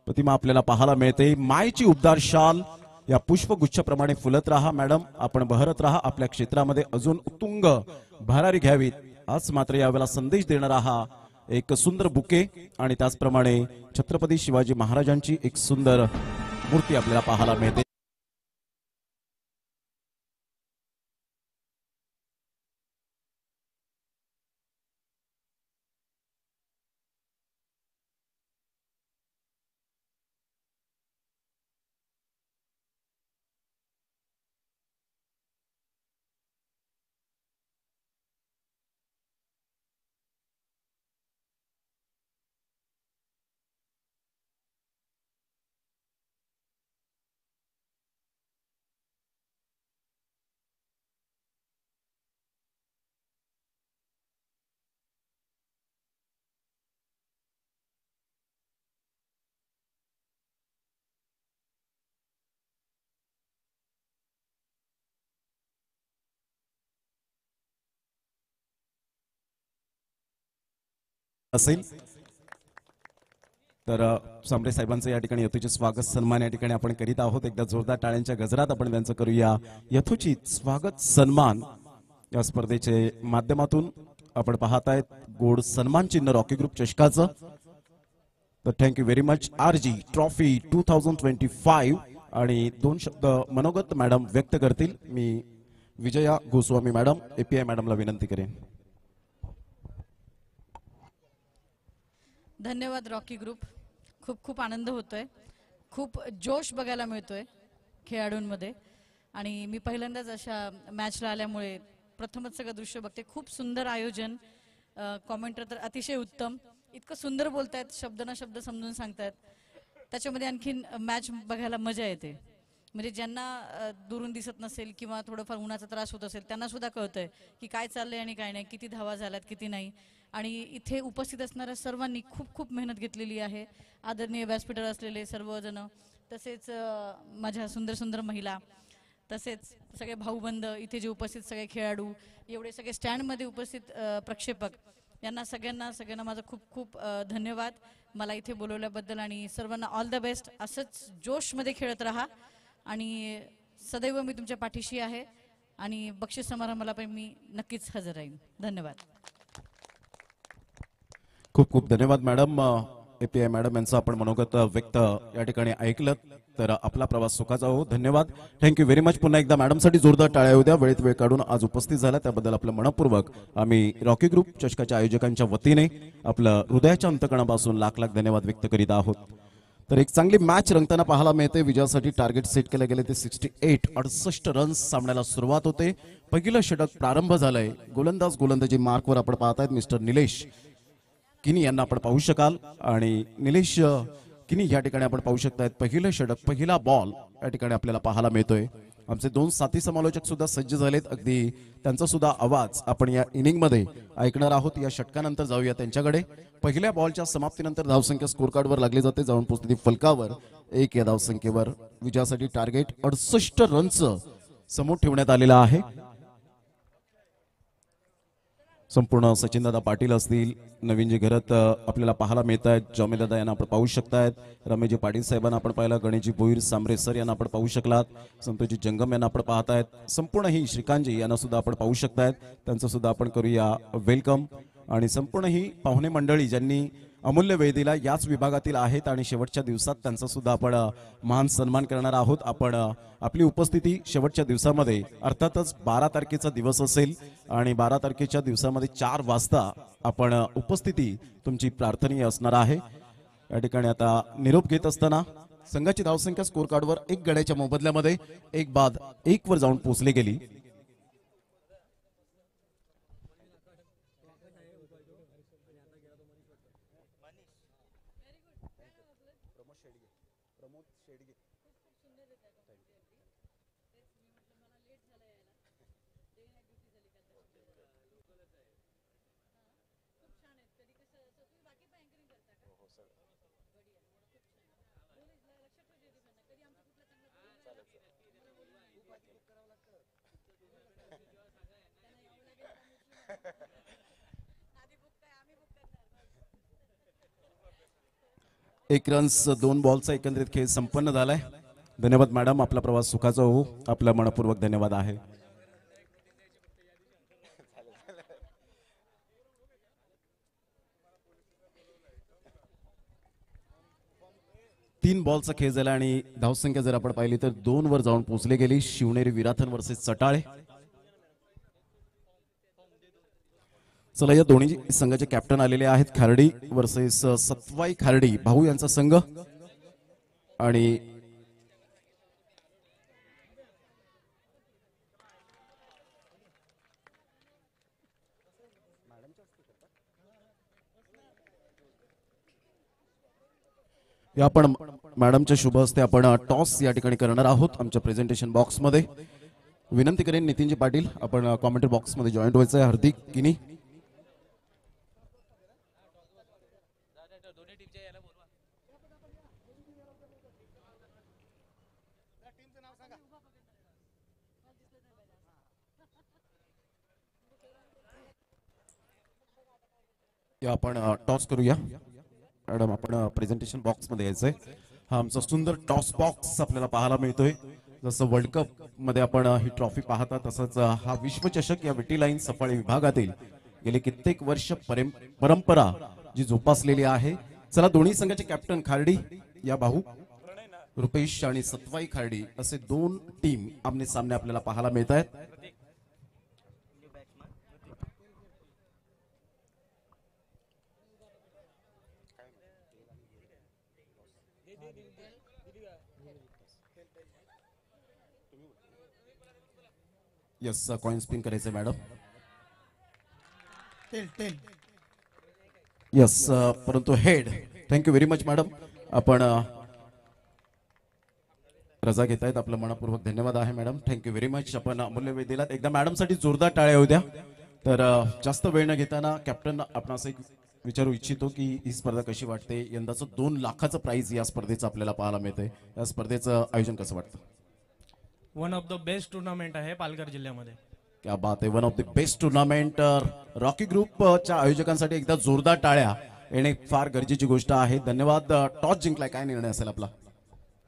प्रतिमा आपल्याला पाहायला मिळते. मायेची उबदार शाल या पुष्पगुच्छाप्रमाणे फुलत राहा मॅडम, आपण बहरत राहा. आपल्या क्षेत्रामध्ये अजून उत्तुंग भरारी घ्यावीत आज मात्र यावेळेला संदेश देणारा हा एक सुंदर बुके आणि त्याचप्रमाणे छत्रपती शिवाजी महाराजांची एक सुंदर मूर्ती आपल्याला पाहायला मिळते. असेल तर सांबरे साहेबांचं या ठिकाणी यथोचित स्वागत सन्मान या ठिकाणी आपण करीत आहोत. एकदा जोरदार टाळ्यांच्या गजरात आपण त्यांचं करूया यथोचित स्वागत सन्मान. या स्पर्धेचे माध्यमातून आपण पाहतायत गोड सन्मान चिन्ह रॉकी ग्रुप चषकाचं. तर थँक्यू व्हेरी मच. RG ट्रॉफी 2025 आणि 2 शब्द मनोगत मॅडम व्यक्त करतील. मी विजया गोस्वामी मॅडम, एपीआय मॅडमला विनंती करेन. धन्यवाद रॉकी ग्रुप. खूप खूप आनंद होतोय, खूप जोश बघायला मिळतोय खेळाडूंमध्ये. आणि मी पहिल्यांदाच अशा मॅचला आल्यामुळे प्रथमच सगळं दृश्य बघते. खूप सुंदर आयोजन, कॉमेंटर तर अतिशय उत्तम, इतकं सुंदर बोलतायत, शब्द ना शब्द समजून सांगतायत. त्याच्यामध्ये आणखीन मॅच बघायला मजा येते. म्हणजे ज्यांना दुरून दिसत नसेल किंवा थोडंफार उन्हाचा त्रास होत असेल त्यांना सुद्धा कळतंय की काय चाललंय आणि काय नाही, किती धावा झाल्यात किती नाही. आणि इथे उपस्थित असणाऱ्या सर्वांनी खूप खूप मेहनत घेतलेली आहे. आदरणीय व्यासपीठावर असलेले सर्वजण, तसेच माझ्या सुंदर सुंदर महिला, तसेच सगळे भाऊबंद, इथे जे उपस्थित सगळे खेळाडू, एवढे सगळे स्टँडमध्ये उपस्थित प्रक्षेपक, यांना सगळ्यांना माझा खूप खूप धन्यवाद मला इथे बोलवल्याबद्दल. आणि सर्वांना ऑल द बेस्ट. असंच जोशमध्ये खेळत राहा आणि सदैव मी तुमच्या पाठीशी आहे. आणि बक्षीस समारंभाला पण मी नक्कीच हजर राहीन. धन्यवाद. खूप खूप धन्यवाद मॅडम. एपीआय मॅडम यांचं आपण मनोगत व्यक्त या ठिकाणी ऐकलं तर आपला प्रवास सुखाचा हो. धन्यवाद, थँक्यू व्हेरी मच. पुन्हा एकदा मॅडमसाठी जोरदार टाळ्या होऊ द्या. वेळेत वेळ काढून आज उपस्थित झाला त्याबद्दल आपलं मनपूर्वक आम्ही रॉकी ग्रुप चषकाच्या आयोजकांच्या वतीने आपलं हृदयाच्या अंतकणापासून लाख लाख धन्यवाद व्यक्त करीत आहोत. तर एक चांगली मॅच रंगताना पाहायला मिळते. विजयासाठी टार्गेट सेट केले गेले ते 68 रन्स सामन्याला सुरुवात होते. पहिलं षटक प्रारंभ झालंय. गोलंदाजी मार्कवर आपण पाहतायत मिस्टर निलेश किनी यांना आपण पाहू शकाल. आणि निलेश किनी या ठिकाणी आपण पाहू शकतायत. पहिलं षटक, पहिला बॉल या ठिकाणी आपल्याला पाहायला मिळतोय. आमचे दोन साथी समालोचक सुद्धा सज्ज झालेत. अगदी त्यांचा सुद्धा आवाज आपण या इनिंग मध्ये ऐकणार आहोत. या षटकानंतर जाऊया त्यांच्याकडे. पहिल्या बॉलच्या समाप्तीनंतर धावसंख्या स्कोर कार्डवर लागली जाते. जाऊन पोहोचते फलकावर 1 या धावसंख्येवर. विजयासाठी टार्गेट 68 रन्स समोर ठेवण्यात आलेला आहे. संपूर्ण सचिनदादा पाटील असतील, नवीनजी घरात आपल्याला पाहायला मिळत आहेत. जॉमेदादा यांना आपण पाहू शकतायत. रमेशजी पाटील साहेबांना आपण पाहिलं. गणेशजी भोईर सांबरे सर यांना आपण पाहू शकलात. संतोषजी जंगम यांना आपण पाहतायत. संपूर्ण ही श्रीकांतजी यांना सुद्धा आपण पाहू शकतायत. त्यांचं सुद्धा आपण करूया वेलकम. आणि संपूर्ण ही पाहुणे मंडळी ज्यांनी अमूल्य वेळ दिला याच विभागातील आहेत आणि शेवटच्या दिवसात त्यांचा सुद्धा आपण महान सन्मान करणार आहोत. आपण आपली उपस्थिती शेवटच्या दिवसामध्ये, अर्थातच 12 तारखेचा दिवस असेल आणि 12 तारखेच्या दिवसामध्ये 4 वाजता आपण उपस्थिती तुमची प्रार्थनीय असणार आहे. या ठिकाणी आता निरोप घेत असताना संघाची धावसंख्या स्कोर कार्डवर 1 गड्याच्या मोबदल्यामध्ये 1 बाद 1 वर जाऊन पोहोचली गेली. एक रन्स 2 बॉलचा एकंदरीत खेळ संपन्न झालाय. धन्यवाद मॅडम, आपला प्रवास सुखाचा हो. आपला मनपूर्वक धन्यवाद आहे. तीन बॉलचा खेळ झाला आणि धावसंख्या जर आपण पाहिली तर 2 वर जाऊन पोहोचले गेली. शिवनेरी विराथन वर्सेस चटाळे. चला, या दोन्ही संघाचे कॅप्टन आलेले आहेत. खार्डी वर्सेस सतवाई खार्डी, भाऊ यांचा संघ. आणि या आपण मॅडमच्या शुभ हस्ते आपण टॉस या ठिकाणी करणार आहोत आमच्या प्रेझेंटेशन बॉक्स मध्ये. विनंती करेन नितीनजी पाटील आपण कॉमेंट्री बॉक्स मध्ये जॉईंट व्हायचं आहे. हार्दिक किनी या आपण टॉस करूया. मॅडम आपण प्रेझेंटेशन बॉक्स मध्ये यायचंय. हा आमचा सुंदर टॉस बॉक्स आपल्याला पाहायला मिळतोय. जसं वर्ल्ड कप मध्ये आपण ही ट्रॉफी पाहता तसंच हा विश्वचषक या विटी लाईन सफाळी विभागातील गेले कित्येक वर्ष परंपरा जी जोपासलेली आहे. चला, दोन्ही संघाचे कॅप्टन खार्डी या भाऊ रुपेश आणि सतवाई खार्डी असे 2 टीम आमने सामने आपल्याला पाहायला मिळत आहेत. येस कॉइन स्पिन करायचं मॅडम. येस परंतु head. Thank you you much madam. आपण रजा घेतायत आपलं मनापूर्वक धन्यवाद आहे मॅडम. Thank you you much. आपण अमूल्य वेळ दिलात. एकदा मॅडम साठी जोरदार टाळ्या होऊ द्या. तर जास्त वेळ न घेताना कॅप्टन आपण असं एक विचारू इच्छितो की ही स्पर्धा कशी वाटते. यंदाचं 2 लाखाचं प्राइज या स्पर्धेचं आपल्याला पाहायला मिळतंय. या स्पर्धेचं आयोजन कसं वाटतं. One of the best tournament आहे पालघर जिल्ह्यामध्ये. क्या बात आहे. One of the best tournament. Rocky ग्रुपच्या आयोजकांसाठी एकदा जोरदार टाळ्या येणे फार गरजेची गोष्ट आहे. धन्यवाद. टॉस जिंकलाय, काय निर्णय असेल आपला.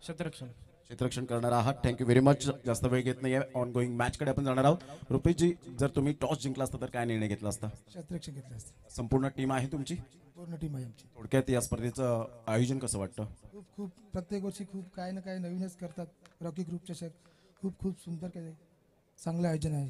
क्षेत्ररक्षण करणार आहात. Thank you you much. जास्त वेळ घेत नाहीये. ऑन गोईंग मॅच कडे आपण जाणार आहोत. रुपेशजी जर तुम्ही टॉस जिंकला असता तर काय निर्णय घेतला असता. क्षेत्ररक्षण घेतलं असतं. संपूर्ण टीम आहे तुमची. पूर्ण टीम आहे आमची. थोडक्यात या स्पर्धेचं आयोजन कसं वाटतं. खूप प्रत्येक वर्षी खूप काय ना काय नवीनच करतात. रॉकी ग्रुप चषक खूप सुंदर केले. चांगलं आयोजन आहे.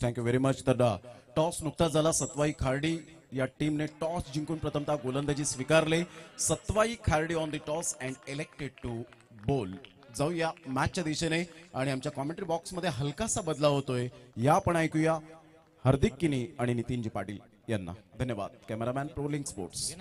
Thank you you much. तर टॉस नुकताच झाला. सतवाई खार्डी या टीमने टॉस जिंकून प्रथमतः गोलंदाजी स्वीकारले. सतवाई खार्डी on the toss and elected to bowl. जाऊया मॅचच्या दिशेने आणि आमच्या कॉमेंट्री बॉक्स मध्ये हलकासा बदलाव होतोय. या आपण ऐकूया हार्दिक किनी आणि नितीनजी पाटील यांना. धन्यवाद. कॅमेरामॅन प्रोलिंग स्पोर्ट्स.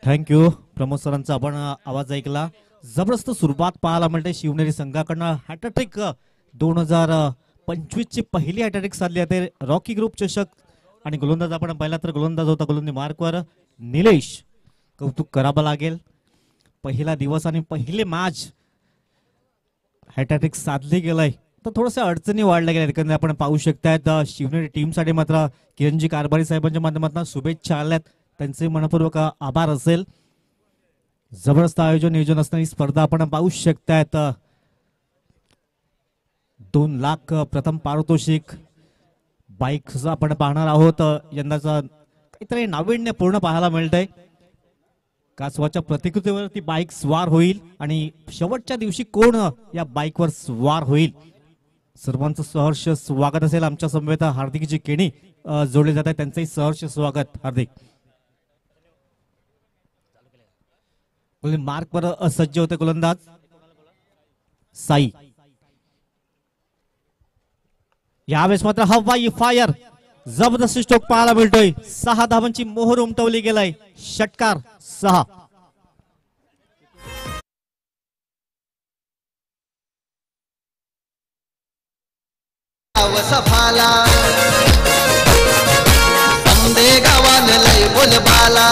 थँक्यू. प्रमोद सरांचा आपण आवाज ऐकला. जबरदस्त सुरुवात पाहायला मिळते शिवनेरी संघाकडनं. हॅट्रिक 2025 ची पहिली हॅट्रिक साधली आहे रॉकी ग्रुप चषक. आणि गोलंदाज आपण पाहिला तर गोलंदाज होता गोलंदाज मार्कवर निलेश. कौतुक करावं लागेल. पहिला दिवस आणि पहिले मॅच हॅट्रिक साधली गेलाय तर थोड्याशा अडचणी वाढल्या गेल्या. एकंदरीत आपण पाहू शकतायत शिवनेरी टीमसाठी मात्र किरणजी कारभारी साहेबांच्या माध्यमातून शुभेच्छा आल्यात. त्यांचे मनपूर्वक आभार असेल. जबरदस्त आयोजन नियोजन असणारी स्पर्धा आपण पाहू शकतायत. 2 लाख प्रथम पारितोषिक. बाईक आपण पाहणार आहोत. यंदाचा काहीतरी नाविन्यपूर्ण पाहायला मिळतंय. कासवाच्या प्रतिकृतीवरती बाईक स्वार होईल आणि शेवटच्या दिवशी कोण या बाईकवर स्वार होईल. सर्वांचं सहर्ष स्वागत असेल. आमच्या समवेत हार्दिकजी केणी जोडले जात आहे. त्यांचंही सहर्ष स्वागत. हार्दिक मार्कवर सज्ज होते गोलंदाज साई. यावेळेस मात्र हवाई फायर. जबरदस्त स्ट्रोक पाहायला मिळतोय. 6 धावांची मोहर उमटवली गेलाय. षटकार 6. सफाला समदे गावान लय बोलबाला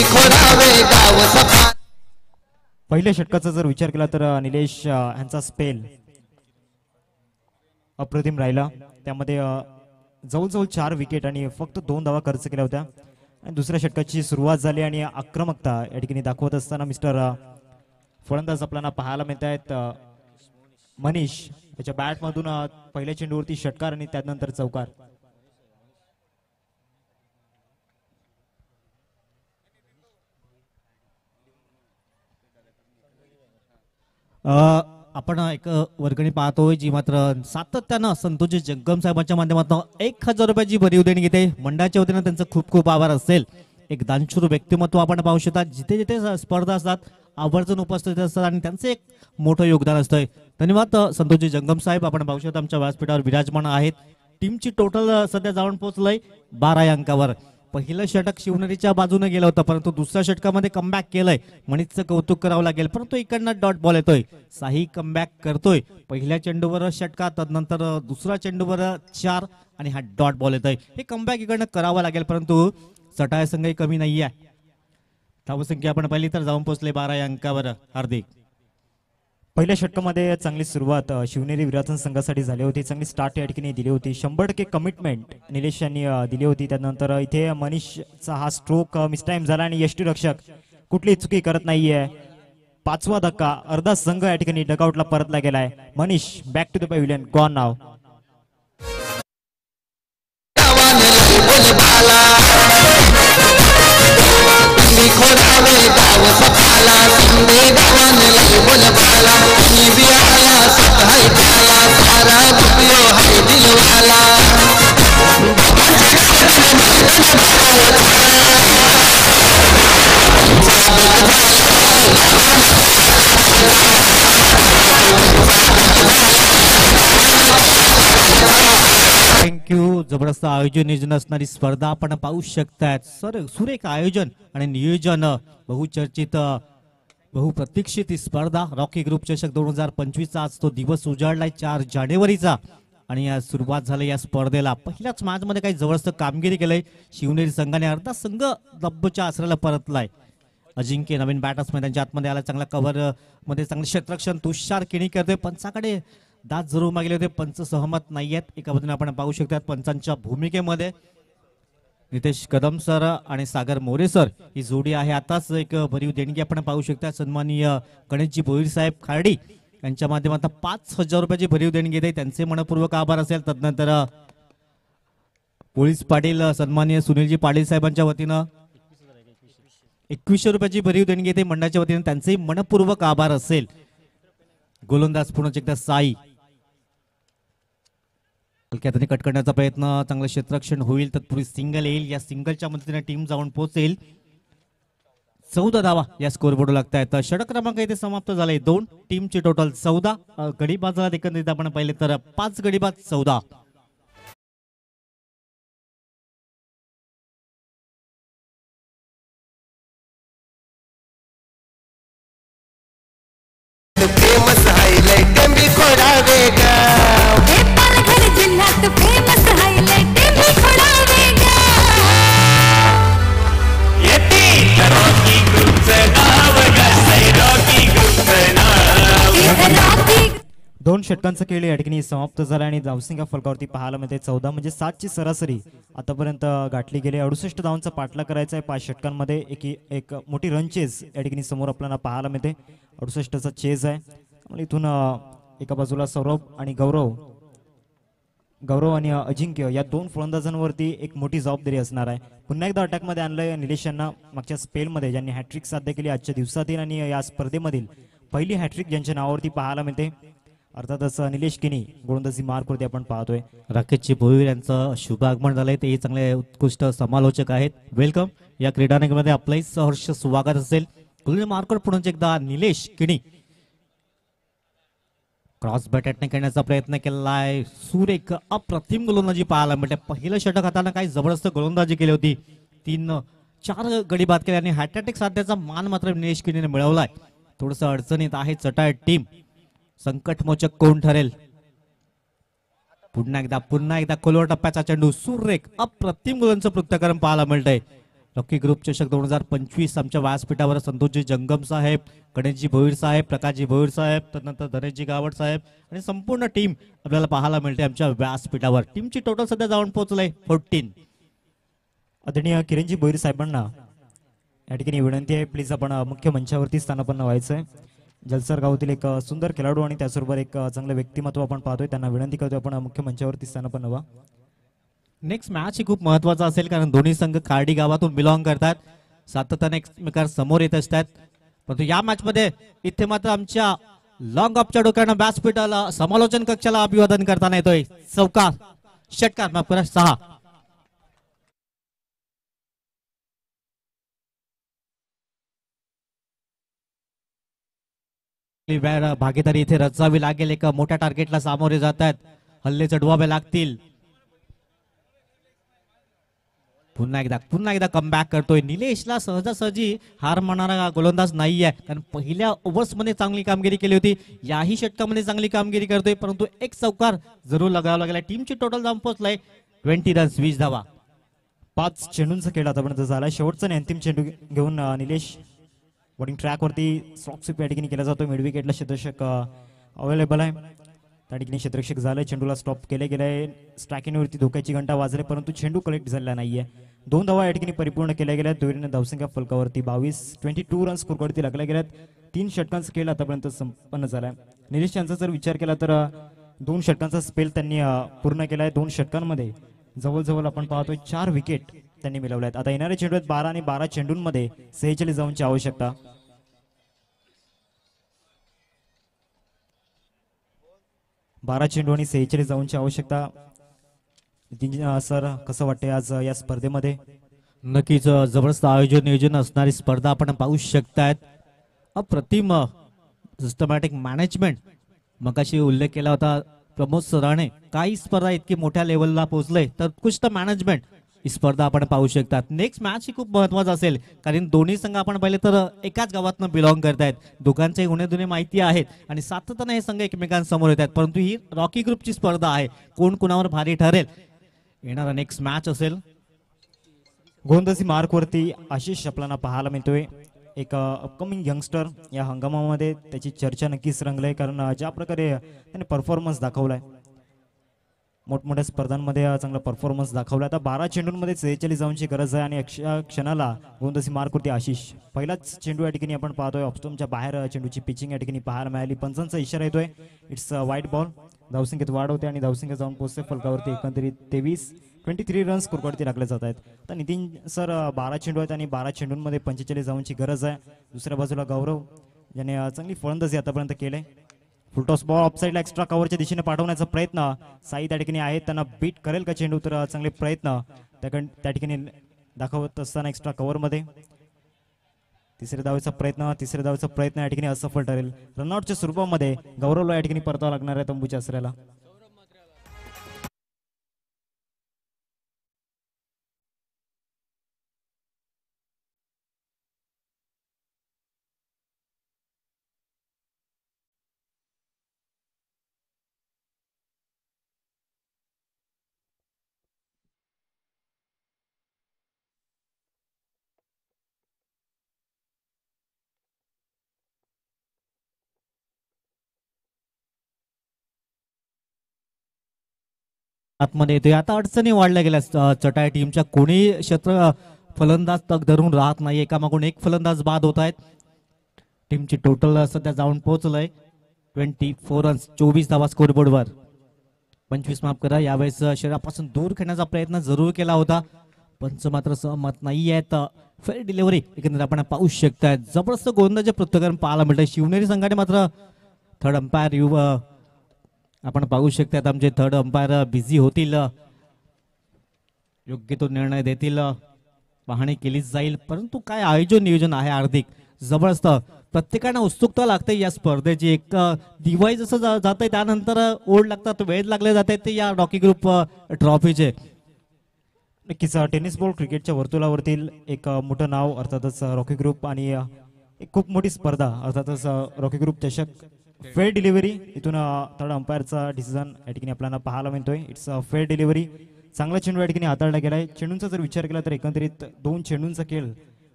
खोरावे गाव सफा. पहिल्या षटकाचा जर विचार केला तर निलेश यांचा स्पेल अप्रतिम राहिला. त्यामध्ये जवळजवळ 4 विकेट आणि फक्त 2 धावा खर्च केल्या होत्या. आणि दुसऱ्या षटकाची सुरुवात झाली आणि आक्रमकता या ठिकाणी दाखवत असताना मिस्टर फलंदाज आपल्याला पाहायला मिळत आहेत. मनीष याच्या बॅटमधून पहिल्या चेंडूवरती षटकार आणि त्यानंतर चौकार. आपण एक वर्गणी पाहतोय जी मात्र सातत्यानं संतोषजी जंगम साहेबांच्या माध्यमातून 1000 रुपयाची भरीव देणी घेते. मंडळाच्या वतीनं त्यांचं खूप आभार असेल. एक दानशूर व्यक्तिमत्व आपण पाहू शकता. जिथे जिथे स्पर्धा असतात आवर्जून उपस्थित असतात आणि त्यांचं एक मोठं योगदान असतंय. धन्यवाद संतोषजी जंगम साहेब. आपण पाहू शकता आमच्या व्यासपीठावर विराजमान आहेत. टीमची टोटल सध्या जाऊन पोहोचलंय 12 अंकावर. पहिलं षटक शिवनेरीच्या बाजूने गेलं होतं परंतु दुसऱ्या षटकामध्ये कमबॅक केलंय. मनीषचं कौतुक करावं लागेल. परंतु इकडनं डॉट बॉल येतोय. साही कमबॅक करतोय. पहिल्या चेंडूवर षटका त्यानंतर दुसऱ्या चेंडूवर 4 आणि हा डॉट बॉल येतोय. हे कमबॅक इकडनं करावं लागेल परंतु सटाय संघही कमी नाहीये. धावसंख्या आपण पाहिली तर जाऊन पोहोचले 12 अंकावर. हार्दिक पहिल्या षटकामध्ये चांगली सुरुवात शिवनेरी विरासन संघासाठी झाली होती. चांगली स्टार्ट या ठिकाणी दिली होती. 100% कमिटमेंट निलेश यांनी दिली होती. त्यानंतर इथे मनीषचा हा स्ट्रोक मिसटाइम झाला आणि यष्टीरक्षक कुठली चुकी करत नाहीये. 5वा धक्का. अर्धा संघ या ठिकाणी डगआउटला परतला गेलाय. Manish back to the pavilion. Gone नाव. खोरावे गाव सफाला समदे गावान लय बोलबाला. बियाला सत हाय त्याला सारा गुपियो हाय दिल जबरदस्त आयोजन नियोजन असणारी स्पर्धा आपण पाहू शकतायत. सुरेख आयोजन आणि नियोजन, बहुचर्चित बहुप्रतीक्षित ही स्पर्धा रॉकी ग्रुप चषक 2025 आज तो दिवस उजाडलाय 4 जानेवारीचा आणि या सुरुवात झाली या स्पर्धेला. पहिल्याच मॅच मध्ये काही जबरदस्त कामगिरी केलंय शिवनेरी संघाने. अर्धा संघ दब्बच्या आसऱ्याला परतलाय. अजिंक्य नवीन बॅटर्समॅन त्यांच्या आतमध्ये आला, चांगला कव्हर मध्ये चांगलं क्षेत्ररक्षण तुषार केणी करतोय. पंचाकडे दात जरूर मागले होते, पंच सहमत नाहीयेत. एका बाजूने आपण पाहू शकता पंचांच्या भूमिकेमध्ये नितेश कदम सर आणि सागर मोरे सर ही जोडी आहे. आताच एक भरीव देणगी आपण पाहू शकता. सन्माननीय गणेशजी भोईर साहेब खार्डी यांच्या माध्यमातून 5,000 रुपयाची भरीव देणगी देते, त्यांचे मनपूर्वक आभार असेल. तदनंतर पोलीस पाटील सन्माननीय सुनीलजी पाटील साहेबांच्या वतीनं 2100 रुपयाची भरीव देणगी येते मंडळाच्या वतीने, त्यांचे मनपूर्वक आभार असेल. गोलंदाज पुन्हा एकदा साई हलक्यात कट करण्याचा प्रयत्न, चांगलं क्षेत्ररक्षण होईल. तत्पूर्वी सिंगल येईल, या सिंगलच्या मदतीने टीम जाऊन पोहोचेल. 14 धावा या स्कोरबोर्ड लागत आहेत. षटक क्रमांक इथे समाप्त झाले. 2 टीमचे टोटल 14. गडी बाजाला एकंदरीत आपण पाहिले तर 5 गडी बाद 14. फेमस हायलाइट टेंबी खोडावेगा हे पालघर जिल्ह्यात फेमस हायलाइट टेंबी खोडावेगा. येते रॉकी ग्रुपचं नाव रॉकी ग्रुपचं नाव. 2 षटकांचा खेळ या ठिकाणी समाप्त झाला आणि धावसंख्या फलकावरती पाहायला मिळते 14, म्हणजे 7ची सरासरी आतापर्यंत गाठली गेली. 68 धावांचा पाठला करायचा आहे 5 षटकांमध्ये. एक मोठी रन चेज या ठिकाणी समोर आपल्याला पाहायला मिळते. 68चा चेज आहे. त्यामुळे इथून एका बाजूला सौरभ आणि गौरव आणि अजिंक्य या 2 फलंदाजांवरती एक मोठी जबाबदारी असणार आहे. पुन्हा एकदा अटॅकमध्ये आणलंय निलेश यांना. मागच्या स्पेलमध्ये ज्यांनी हॅट्रिक साध्य केली आजच्या दिवसातील आणि या स्पर्धेमधील पहिली हॅट्रिक ज्यांच्या नावावरती पाहायला मिळते. अर्थातच निलेश किनी गोलंदाजी मार्कवरती आपण पाहतोय. राकेशजी भोईर यांचं शुभ आगमन झालंय. तेही चांगले उत्कृष्ट समालोचक आहेत. वेलकम. या क्रीडानगरमध्ये आपलंही सहर्ष स्वागत असेल. गोलंदाजी मार्कवर पुन्हा एकदा निलेश किनी क्रॉस बॅट करण्याचा प्रयत्न केलाय. सुरेख अप्रतिम गोलंदाजी पाहायला मिळते. पहिलं षटक हाताने काही जबरदस्त गोलंदाजी केली होती. 3-4 गडी बाद केले आणि हॅट्रिक साध्याचा मान मात्र निलेश किनीने मिळवलाय. थोडस अडचणीत आहे चटाळ टीम. संकटमोचक कोण ठरेल? पुन्हा एकदा खोलवर टप्प्याचा चेंडू. सुरेख अप्रतिम गोलांचं पृथक्करण पाहायला मिळतंय. रॉकी ग्रुप चषक 2025 आमच्या व्यासपीठावर संतोषजी जंगम साहेब, गणेशजी भोईर साहेब, प्रकाशजी भोईर साहेब, त्यानंतर धनेशजी गावड साहेब आणि संपूर्ण टीम आपल्याला पाहायला मिळते आमच्या व्यासपीठावर. टीमची टोटल सध्या जाऊन पोहोचलंय 14. आदरणीय किरणजी भोईर साहेबांना या ठिकाणी विनंती आहे, प्लीज आपण मुख्य मंचावरती स्थानापन्न व्हायचंय. जलसर गावातील एक सुंदर खेळाडू आणि त्याचबरोबर एक चांगलं व्यक्तिमत्व आपण पाहतोय. त्यांना विनंती करतोय आपण मुख्य मंचावरती स्थानापन्न व्हा. नेक्स्ट मॅच ही खूप महत्वाचा असेल, कारण दोन्ही संघ खार्डी गावातून बिलॉंग करतात. सातत्याने एकमेकांवर समोर येत असतात. परंतु या मॅच मध्ये इथे मात्र आमच्या लॉंग ऑफच्या डोक्यानं व्यासपीठाला समालोचन कक्षाला अभिवादन करताना येतोय. चौकार षटकार माफ करा 6. भागीदारी इथे रचावी लागेल. एका मोठ्या टार्गेटला सामोरे जात आहेत. हल्ले चढवावे लागतील. पुन्हा एकदा कमबॅक करतोय. निलेशला सहजासहजी हार मानणारा गोलंदाज नाहीये, कारण पहिल्या ओव्हर्स मध्ये चांगली कामगिरी केली होती. याही षटकामध्ये चांगली कामगिरी करतोय, परंतु एक चौकार जरूर लगावा लागला. टीमची टोटल जाऊन पोहोचलाय 20 रन्स 20 धावा. 5 चेंडूंचा खेळ आतापर्यंत झाला. शेवटचा आणि अंतिम चेंडू घेऊन निलेश बॉलिंग ट्रॅक वरती स्ट्रोक स्वीप या ठिकाणी केला जातो. मिड विकेटला क्षेत्ररक्षक अवेलेबल आहे. त्या ठिकाणी क्षेत्ररक्षक झालंय. चेंडूला स्टॉप केले गेलाय. स्ट्रायकिंगवरती धोक्याची घंटा वाजले, परंतु चेंडू कलेक्ट झालेला नाहीये. 2 धावा या ठिकाणी परिपूर्ण केल्या गेल्या. दोरीने धावसंख्या फलकावरती 22 रन स्कोरवरती लागल्या गेल्यात. 3 षटकांचा खेळ आतापर्यंत संपन्न झालाय. निलेश यांचा जर विचार केला तर 2 षटकांचा स्पेल त्यांनी पूर्ण केलाय. 2 षटकांमध्ये जवळजवळ आपण पाहतोय 4 विकेट त्यांनी मिळवल्यात. आता येणारे चेंडू आहेत 12 आणि 12 चेंडूंमध्ये 46 धावांची आवश्यकता. 12 चेंडू आणि 46 धावांची आवश्यकता. सर कसं वाटतंय आज या स्पर्धेमध्ये? नक्कीच जबरदस्त आयोजन नियोजन असणारी स्पर्धा आपण पाहू शकतायत. अप्रतिम सिस्टमॅटिक मॅनेजमेंट मगाशी उल्लेख केला होता प्रमोद सराणे काही स्पर्धा इतकी मोठ्या लेवलला पोहोचले तर उत्कृष्ट मॅनेजमेंट ही स्पर्धा आपण पाहू शकतात. नेक्स्ट मॅच ही खूप महत्वाचं असेल कारण दोन्ही संघ आपण पाहिले तर एकाच गावातनं बिलॉंग करतायत. दोघांचे उणे माहिती आहेत आणि सातत्याने हे संघ एकमेकांसमोर येत आहेत. परंतु ही रॉकी ग्रुपची स्पर्धा आहे. कोण कुणावर भारी ठरेल येणारा नेक्स्ट मॅच असेल. गोलंदाजी मार्कवरती आशिष आपल्याला पाहायला मिळतोय. एक अपकमिंग यंगस्टर या हंगामामध्ये त्याची चर्चा नक्कीच रंगली कारण ज्या प्रकारे त्याने परफॉर्मन्स दाखवलाय मोठमोठ्या स्पर्धांमध्ये चांगला परफॉर्मन्स दाखवला. आता 12 चेंडूंमध्ये 43 धावांची गरज आहे आणि अशा क्षणाला गोलंदाजी मार्कवरती आशिष पहिलाच चेंडू या ठिकाणी आपण पाहतोय. ऑफस्टॉमच्या बाहेर चेंडूची पिचिंग या ठिकाणी पाहायला मिळाली. पंचांचा इशारा येतोय. It's white ball. धावसंख्येत वाढ होते आणि धावसंख्या जाऊन पोहोचते फलकावरती. एकंदरीत 23 रन्स स्कोरवरती लागले जात आहेत. आता नितीन सर 12 चेंडू आहेत आणि 12 चेंडूंमध्ये 45 धावांची गरज आहे. दुसऱ्या बाजूला गौरव ज्याने चांगली फलंदाजी आतापर्यंत केले. फुलटॉस बॉल ऑफसाईडला एक्स्ट्रा कव्हरच्या दिशेने पाठवण्याचा प्रयत्न साई त्या ठिकाणी आहेत. त्यांना बीट करेल का चेंडू तर चांगले प्रयत्न त्या ठिकाणी दाखवत असताना एक्स्ट्रा कव्हरमध्ये तिसऱ्या धावेचा प्रयत्न या ठिकाणी असफल ठरेल. रनआउटच्या स्वरूपामध्ये गौरवला या ठिकाणी परतावा लागणार आहे तंबूच्या आसऱ्याला. आतमध्ये येतोय. आता अडचणी वाढल्या गेल्या चटाई टीमच्या. कोणी क्षेत्र फलंदाज तग धरून राहत नाही. एकामागून एक फलंदाज बाद होत आहेत. टीमची टोटल सध्या जाऊन पोहोचलंय 24 रन्स 24 धावा स्कोरबोर्डवर. 25 माफ करा. यावेळेस शरीरापासून दूर खेळण्याचा प्रयत्न जरूर केला होता. पंच मात्र सहमत नाही आहेत. फेअर डिलिव्हरी एकंदरीत आपण पाहू शकताय. जबरदस्त गोलंदाजी प्रत्युत्तर पाहायला मिळतंय. शिवनेरी संघाने मात्र थर्ड अंपायर आपण पाहू शकतात. आमचे थर्ड अंपायर बिझी होतील. योग्य तो निर्णय देतील. पाहणी केली जाईल. परंतु काय आयोजन नियोजन आहे हार्दिक जबरदस्त. प्रत्येकाने उत्सुकता लागते या स्पर्धेची. एक दिवाळी जसं जात आहे त्यानंतर ओढ लागतात वेळ लागले जाते ते या रॉकी ग्रुप ट्रॉफीचे. नक्कीच टेनिस बॉल क्रिकेटच्या वर्तुळावरतील एक मोठं नाव अर्थातच रॉकी ग्रुप आणि एक खूप मोठी स्पर्धा अर्थातच रॉकी ग्रुप चषक. फेअर डिलिव्हरी इथून थर्ड अंपायरचा डिसिजन या ठिकाणी आपल्याला पाहायला मिळतोय. It's fair delivery. चांगला चेंडू या ठिकाणी हाताळला गेलाय. चेंडूंचा जर विचार केला तर एकंदरीत 2 चेंडूंचा खेळ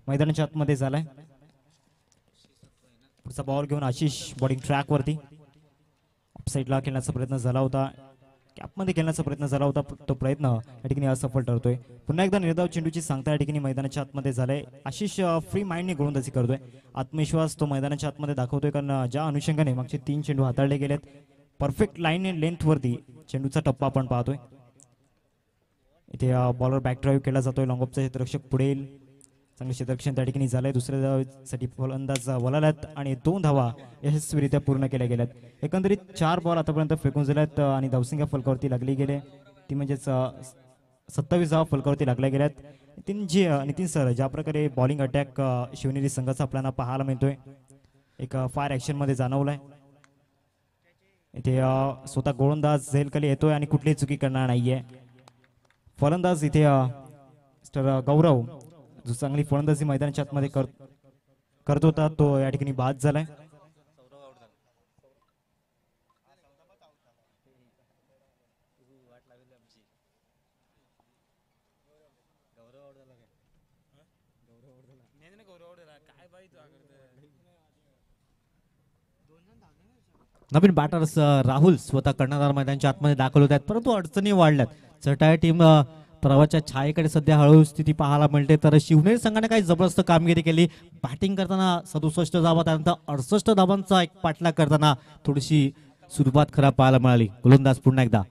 मैदानाच्या आतमध्ये झालाय. पुढचा बॉल घेऊन आशिष बॉलिंग ट्रॅक वरती ऑफसाईडला खेळण्याचा प्रयत्न झाला होता. कॅपमध्ये खेळण्याचा प्रयत्न झाला होता. तो प्रयत्न या ठिकाणी असफल ठरतोय. पुन्हा एकदा निर्धाव चेंडूची सांगता या ठिकाणी मैदानाच्या आतमध्ये झालंय. आशिष फ्री माइंडने गोलंदाजी करतोय. आत्मविश्वास तो मैदानाच्या आतमध्ये दाखवतोय कारण ज्या अनुषंगाने मागचे 3 चेंडू हाताळले गेलेत परफेक्ट लाईन लेंथ वरती चेंडूचा टप्पा आपण पाहतोय. इथे बॉलर बॅक ड्राईव्ह केला जातोय. लॉंगऑफचा क्षेत्ररक्षक पुढे येईल. चांगले क्षेत्ररक्षण त्या ठिकाणी झालंय. दुसऱ्या धावेसाठी फलंदाज वळाल्यात आणि 2 धावा यशस्वीरित्या पूर्ण केल्या गेल्यात. एकंदरीत 4 बॉल आतापर्यंत फेकून झाल्यात आणि धावसंख्या फलकावरती लागली गेले ती म्हणजेच 27 धावा फलकावरती लागल्या गेल्यात. नितीन सर ज्या प्रकारे बॉलिंग अटॅक शिवनेरी संघाचा आपल्याला पाहायला मिळतोय एक फायर ऍक्शन मध्ये जाणवलाय. इथे स्वतः गोलंदाज झेलखाली येतोय आणि कुठलीही चुकी करणार नाहीये. फलंदाज इथे मिस्टर गौरव जो चांगली फलंदाजी मैदानाच्या आतमध्ये करत होता तो या ठिकाणी बाद झालाय. नवीन बॅटर्स राहुल स्वतः कर्णधार मैदानाच्या आतमध्ये दाखल होत आहेत परंतु अडचणी वाढल्यात. चटाई टीम प्रवाच्या छायेकडे सध्या हळूहळू स्थिती पाहायला मिळते. तर शिवनेरी संघाने काही जबरदस्त कामगिरी केली. बॅटिंग करताना 67 धावा त्यानंतर 68 धावांचा एक पाठलाग करताना थोडीशी सुरुवात खराब पाहायला मिळाली. गोलंदाज पुन्हा एकदा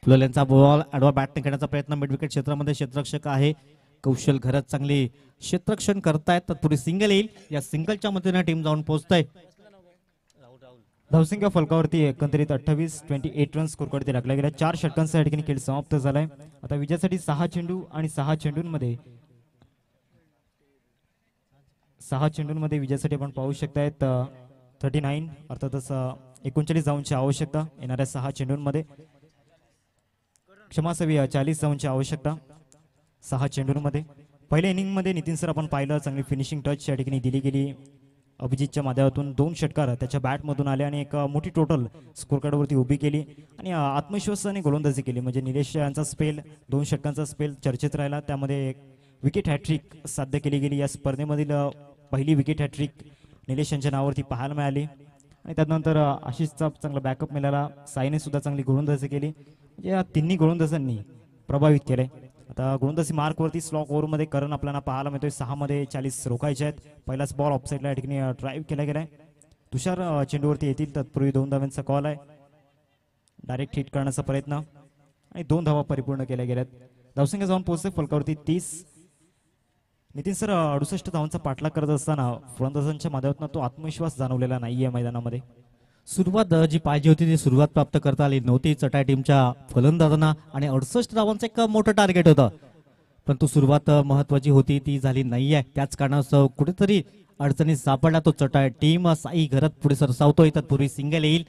फुलल्यांचा बॉल आडवा बॅटने खेळण्याचा प्रयत्न. मिड विकेट क्षेत्रामध्ये क्षेत्ररक्षक आहे कौशल घरत चांगली क्षेत्ररक्षण करतायत. तत्पुरी सिंगल येईल. या सिंगलच्या मदतीने टीम जाऊन पोहोचतंय. धावसंख्या फलकावरती एकंदरीत 28 रन स्कोर करते लागल्या गेल्या. 4 षटकांचा या ठिकाणी खेळ समाप्त झालाय. आता विजयासाठी 6 चेंडू आणि 6 चेंडूंमध्ये विजयासाठी आपण पाहू शकतायत 39 अर्थातच 39 धावांची आवश्यकता येणाऱ्या 6 चेंडूंमध्ये. क्षमा असावी 40 धावांची आवश्यकता 6 चेंडूंमध्ये. पहिल्या इनिंगमध्ये नितीन सर आपण पाहिलं चांगली फिनिशिंग टच या ठिकाणी दिली गेली. अभिजितच्या माध्यमातून 2 षटकार त्याच्या बॅटमधून आले आणि एक मोठी टोटल स्कोर कार्डवरती उभी केली आणि आत्मविश्वासाने गोलंदाजी केली. म्हणजे निलेश यांचा स्पेल 2 षटकांचा स्पेल चर्चेत राहिला. त्यामध्ये विकेट हॅट्रिक साध्य केली गेली. या स्पर्धेमधील पहिली विकेट हॅट्रिक निलेश यांच्या नावावरती पाहायला मिळाली आणि त्यानंतर आशिषचा चांगला बॅकअप मिळाला. साईने सुद्धा चांगली गोलंदाजी केली. म्हणजे या तिन्ही गोलंदाजांनी प्रभावित केलंय. आता गोलंदाजी मार्कवरती स्लॉक ओव्हरमध्ये करण आपल्याला पाहायला मिळतोय. 6 मध्ये 40 रोखायचे आहेत. पहिलाच बॉल ऑफसाईडला या ठिकाणी ड्राईव्ह केला गेलाय. तुषार चेंडूवरती येतील तत्पूर्वी 2 धावांचा कॉल आहे. डायरेक्ट हिट करण्याचा प्रयत्न आणि 2 धावा परिपूर्ण केल्या गेल्यात. धावसंख्या जाऊन पोहोचते फलकावरती 30. नितीन सर 68 धावांचा पाठलाग करत असताना फलंदाजांच्या माध्यमातून तो आत्मविश्वास जाणवलेला नाहीये मैदानामध्ये. सुरुवात जी पाहिजे होती ती सुरुवात प्राप्त करता आली नव्हती चटाई टीमच्या फलंदाजांना आणि 68 धावांचं एक मोठं टार्गेट होतं, परंतु सुरुवात महत्वाची होती ती झाली नाहीये. त्याच कारणास्तव कुठेतरी अडचणीत सापडला तो चटाई टीम. साई घरात पुढे सरसावतोय. तत्पूर्वी सिंगल येईल.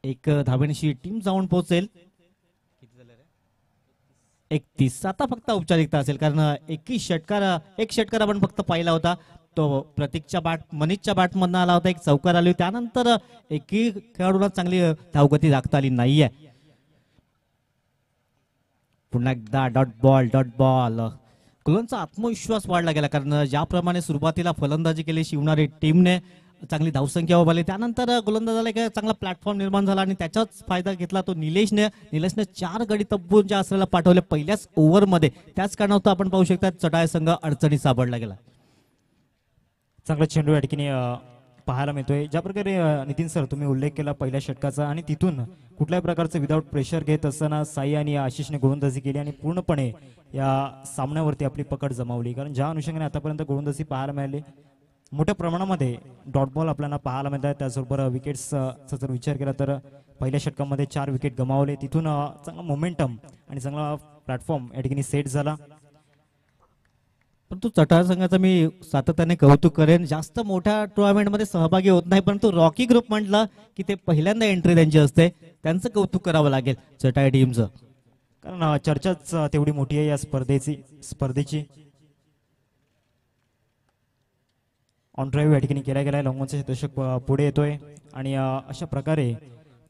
1 धावेशी टीम जाऊन पोहोचेल. 31. आता फक्त औपचारिकता असेल कारण एक षटकार आपण फक्त पाहिला होता. तो प्रतीकच्या मनीषच्या बॅटमधनं आला होता. एक चौकार आली. त्यानंतर एकही खेळाडूला चांगली धावगती दाखवता आली नाहीये. पुन्हा एकदा डॉट बॉल कुलनचा आत्मविश्वास वाढला गेला कारण ज्याप्रमाणे सुरुवातीला फलंदाजी केली शिवणारी टीमने चांगली धावसंख्या उभारली. त्यानंतर गोलंदाजाला एक चांगला प्लॅटफॉर्म निर्माण झाला आणि त्याचाच फायदा घेतला तो निलेशने 4 गडी तब्बून ज्या असलेला पाठवले पहिल्याच ओव्हरमध्ये. त्याच कारणास्तव आपण पाहू शकता चटाई संघ अडचणीत सापडला गेला. चांगला चेंडू या ठिकाणी पाहायला मिळतोय. ज्या प्रकारे नितीन सर तुम्ही उल्लेख केला पहिल्या षटकाचा आणि तिथून कुठल्याही प्रकारचं विदाऊट प्रेशर घेत असताना साई आणि आशिषने गोलंदाजी केली आणि पूर्णपणे या सामन्यावरती आपली पकड जमावली. कारण ज्या अनुषंगाने आतापर्यंत गोलंदाजी पाहायला मिळाली मोठ्या प्रमाणामध्ये डॉट बॉल आपल्याला पाहायला मिळतात. त्याचबरोबर विकेट्सचा जर विचार केला तर पहिल्या षटकामध्ये 4 विकेट गमावले. तिथून चांगला मोमेंटम आणि चांगला प्लॅटफॉर्म या ठिकाणी सेट झाला. परंतु चटाई संघाचं मी सातत्याने कौतुक करेन. जास्त मोठ्या टुर्नामेंटमध्ये सहभागी होत नाही परंतु रॉकी ग्रुप म्हटलं की ते पहिल्यांदा एंट्री त्यांची असते. त्यांचं कौतुक करावं लागेल चटाई टीमचं कारण चर्चाच तेवढी मोठी आहे या स्पर्धेची. ऑन ड्राईव्ह या ठिकाणी केला गेलाय. लॉंगॉनचा दशक पुढे येतोय आणि अशा प्रकारे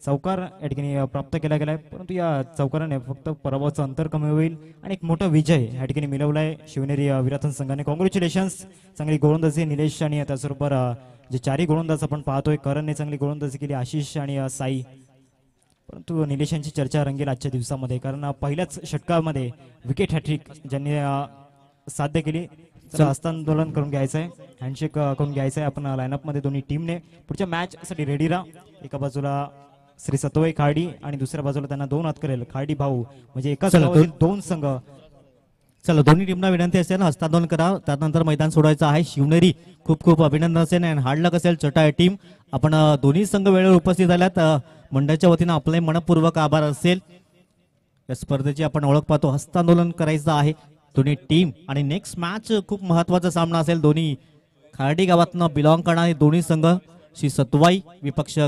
चौकार या ठिकाणी प्राप्त केला गेलाय. परंतु या चौकाराने फक्त पराभवाचं अंतर कमी होईल आणि एक मोठा विजय या ठिकाणी मिळवलाय शिवनेरी विराथन संघाने. कॉंग्रॅच्युलेशन्स. चांगली गोलंदाजी निलेश आणि त्याचबरोबर जे 4ही गोलंदाज आपण पाहतोय. करणने चांगली गोलंदाजी केली. आशिष आणि साई. परंतु निलेशांची चर्चा रंगेल आजच्या दिवसामध्ये कारण पहिल्याच षटकामध्ये विकेट हॅट्रिक ज्यांनी साध्य केली. हस्तांदोलन करून घ्यायचं आहे. हँडशेक करून घ्यायचं आहे आपण लाईनअपमध्ये दोन्ही टीमने. पुढच्या मॅच साठी रेडी राहा. एका बाजूला श्री सतोय खाडी आणि दुसऱ्या बाजूला त्यांना 2 हात करेल खाडी भाऊ. म्हणजे एकाच गावातील 2 संघ. चला दोन्ही टीमना विनंती असेल हस्तांदोलन करा. त्यानंतर मैदान सोडायचं आहे. शिवनेरी खूप अभिनंदन असेल आणि हार्ड लक असेल चटाई टीम. आपण दोन्ही संघ वेळेवर उपस्थित झाल्यात. मंडळाच्या वतीनं आपले मनपूर्वक आभार असेल. या स्पर्धेची आपण ओळख पाहतो. हस्तांदोलन करायचं आहे दोन्ही टीम आणि नेक्स्ट मॅच खूप महत्वाचा सामना असेल. दोन्ही खार्डी गावातनं बिलॉंग करणारे दोन्ही संघ. श्री सतवाई विपक्ष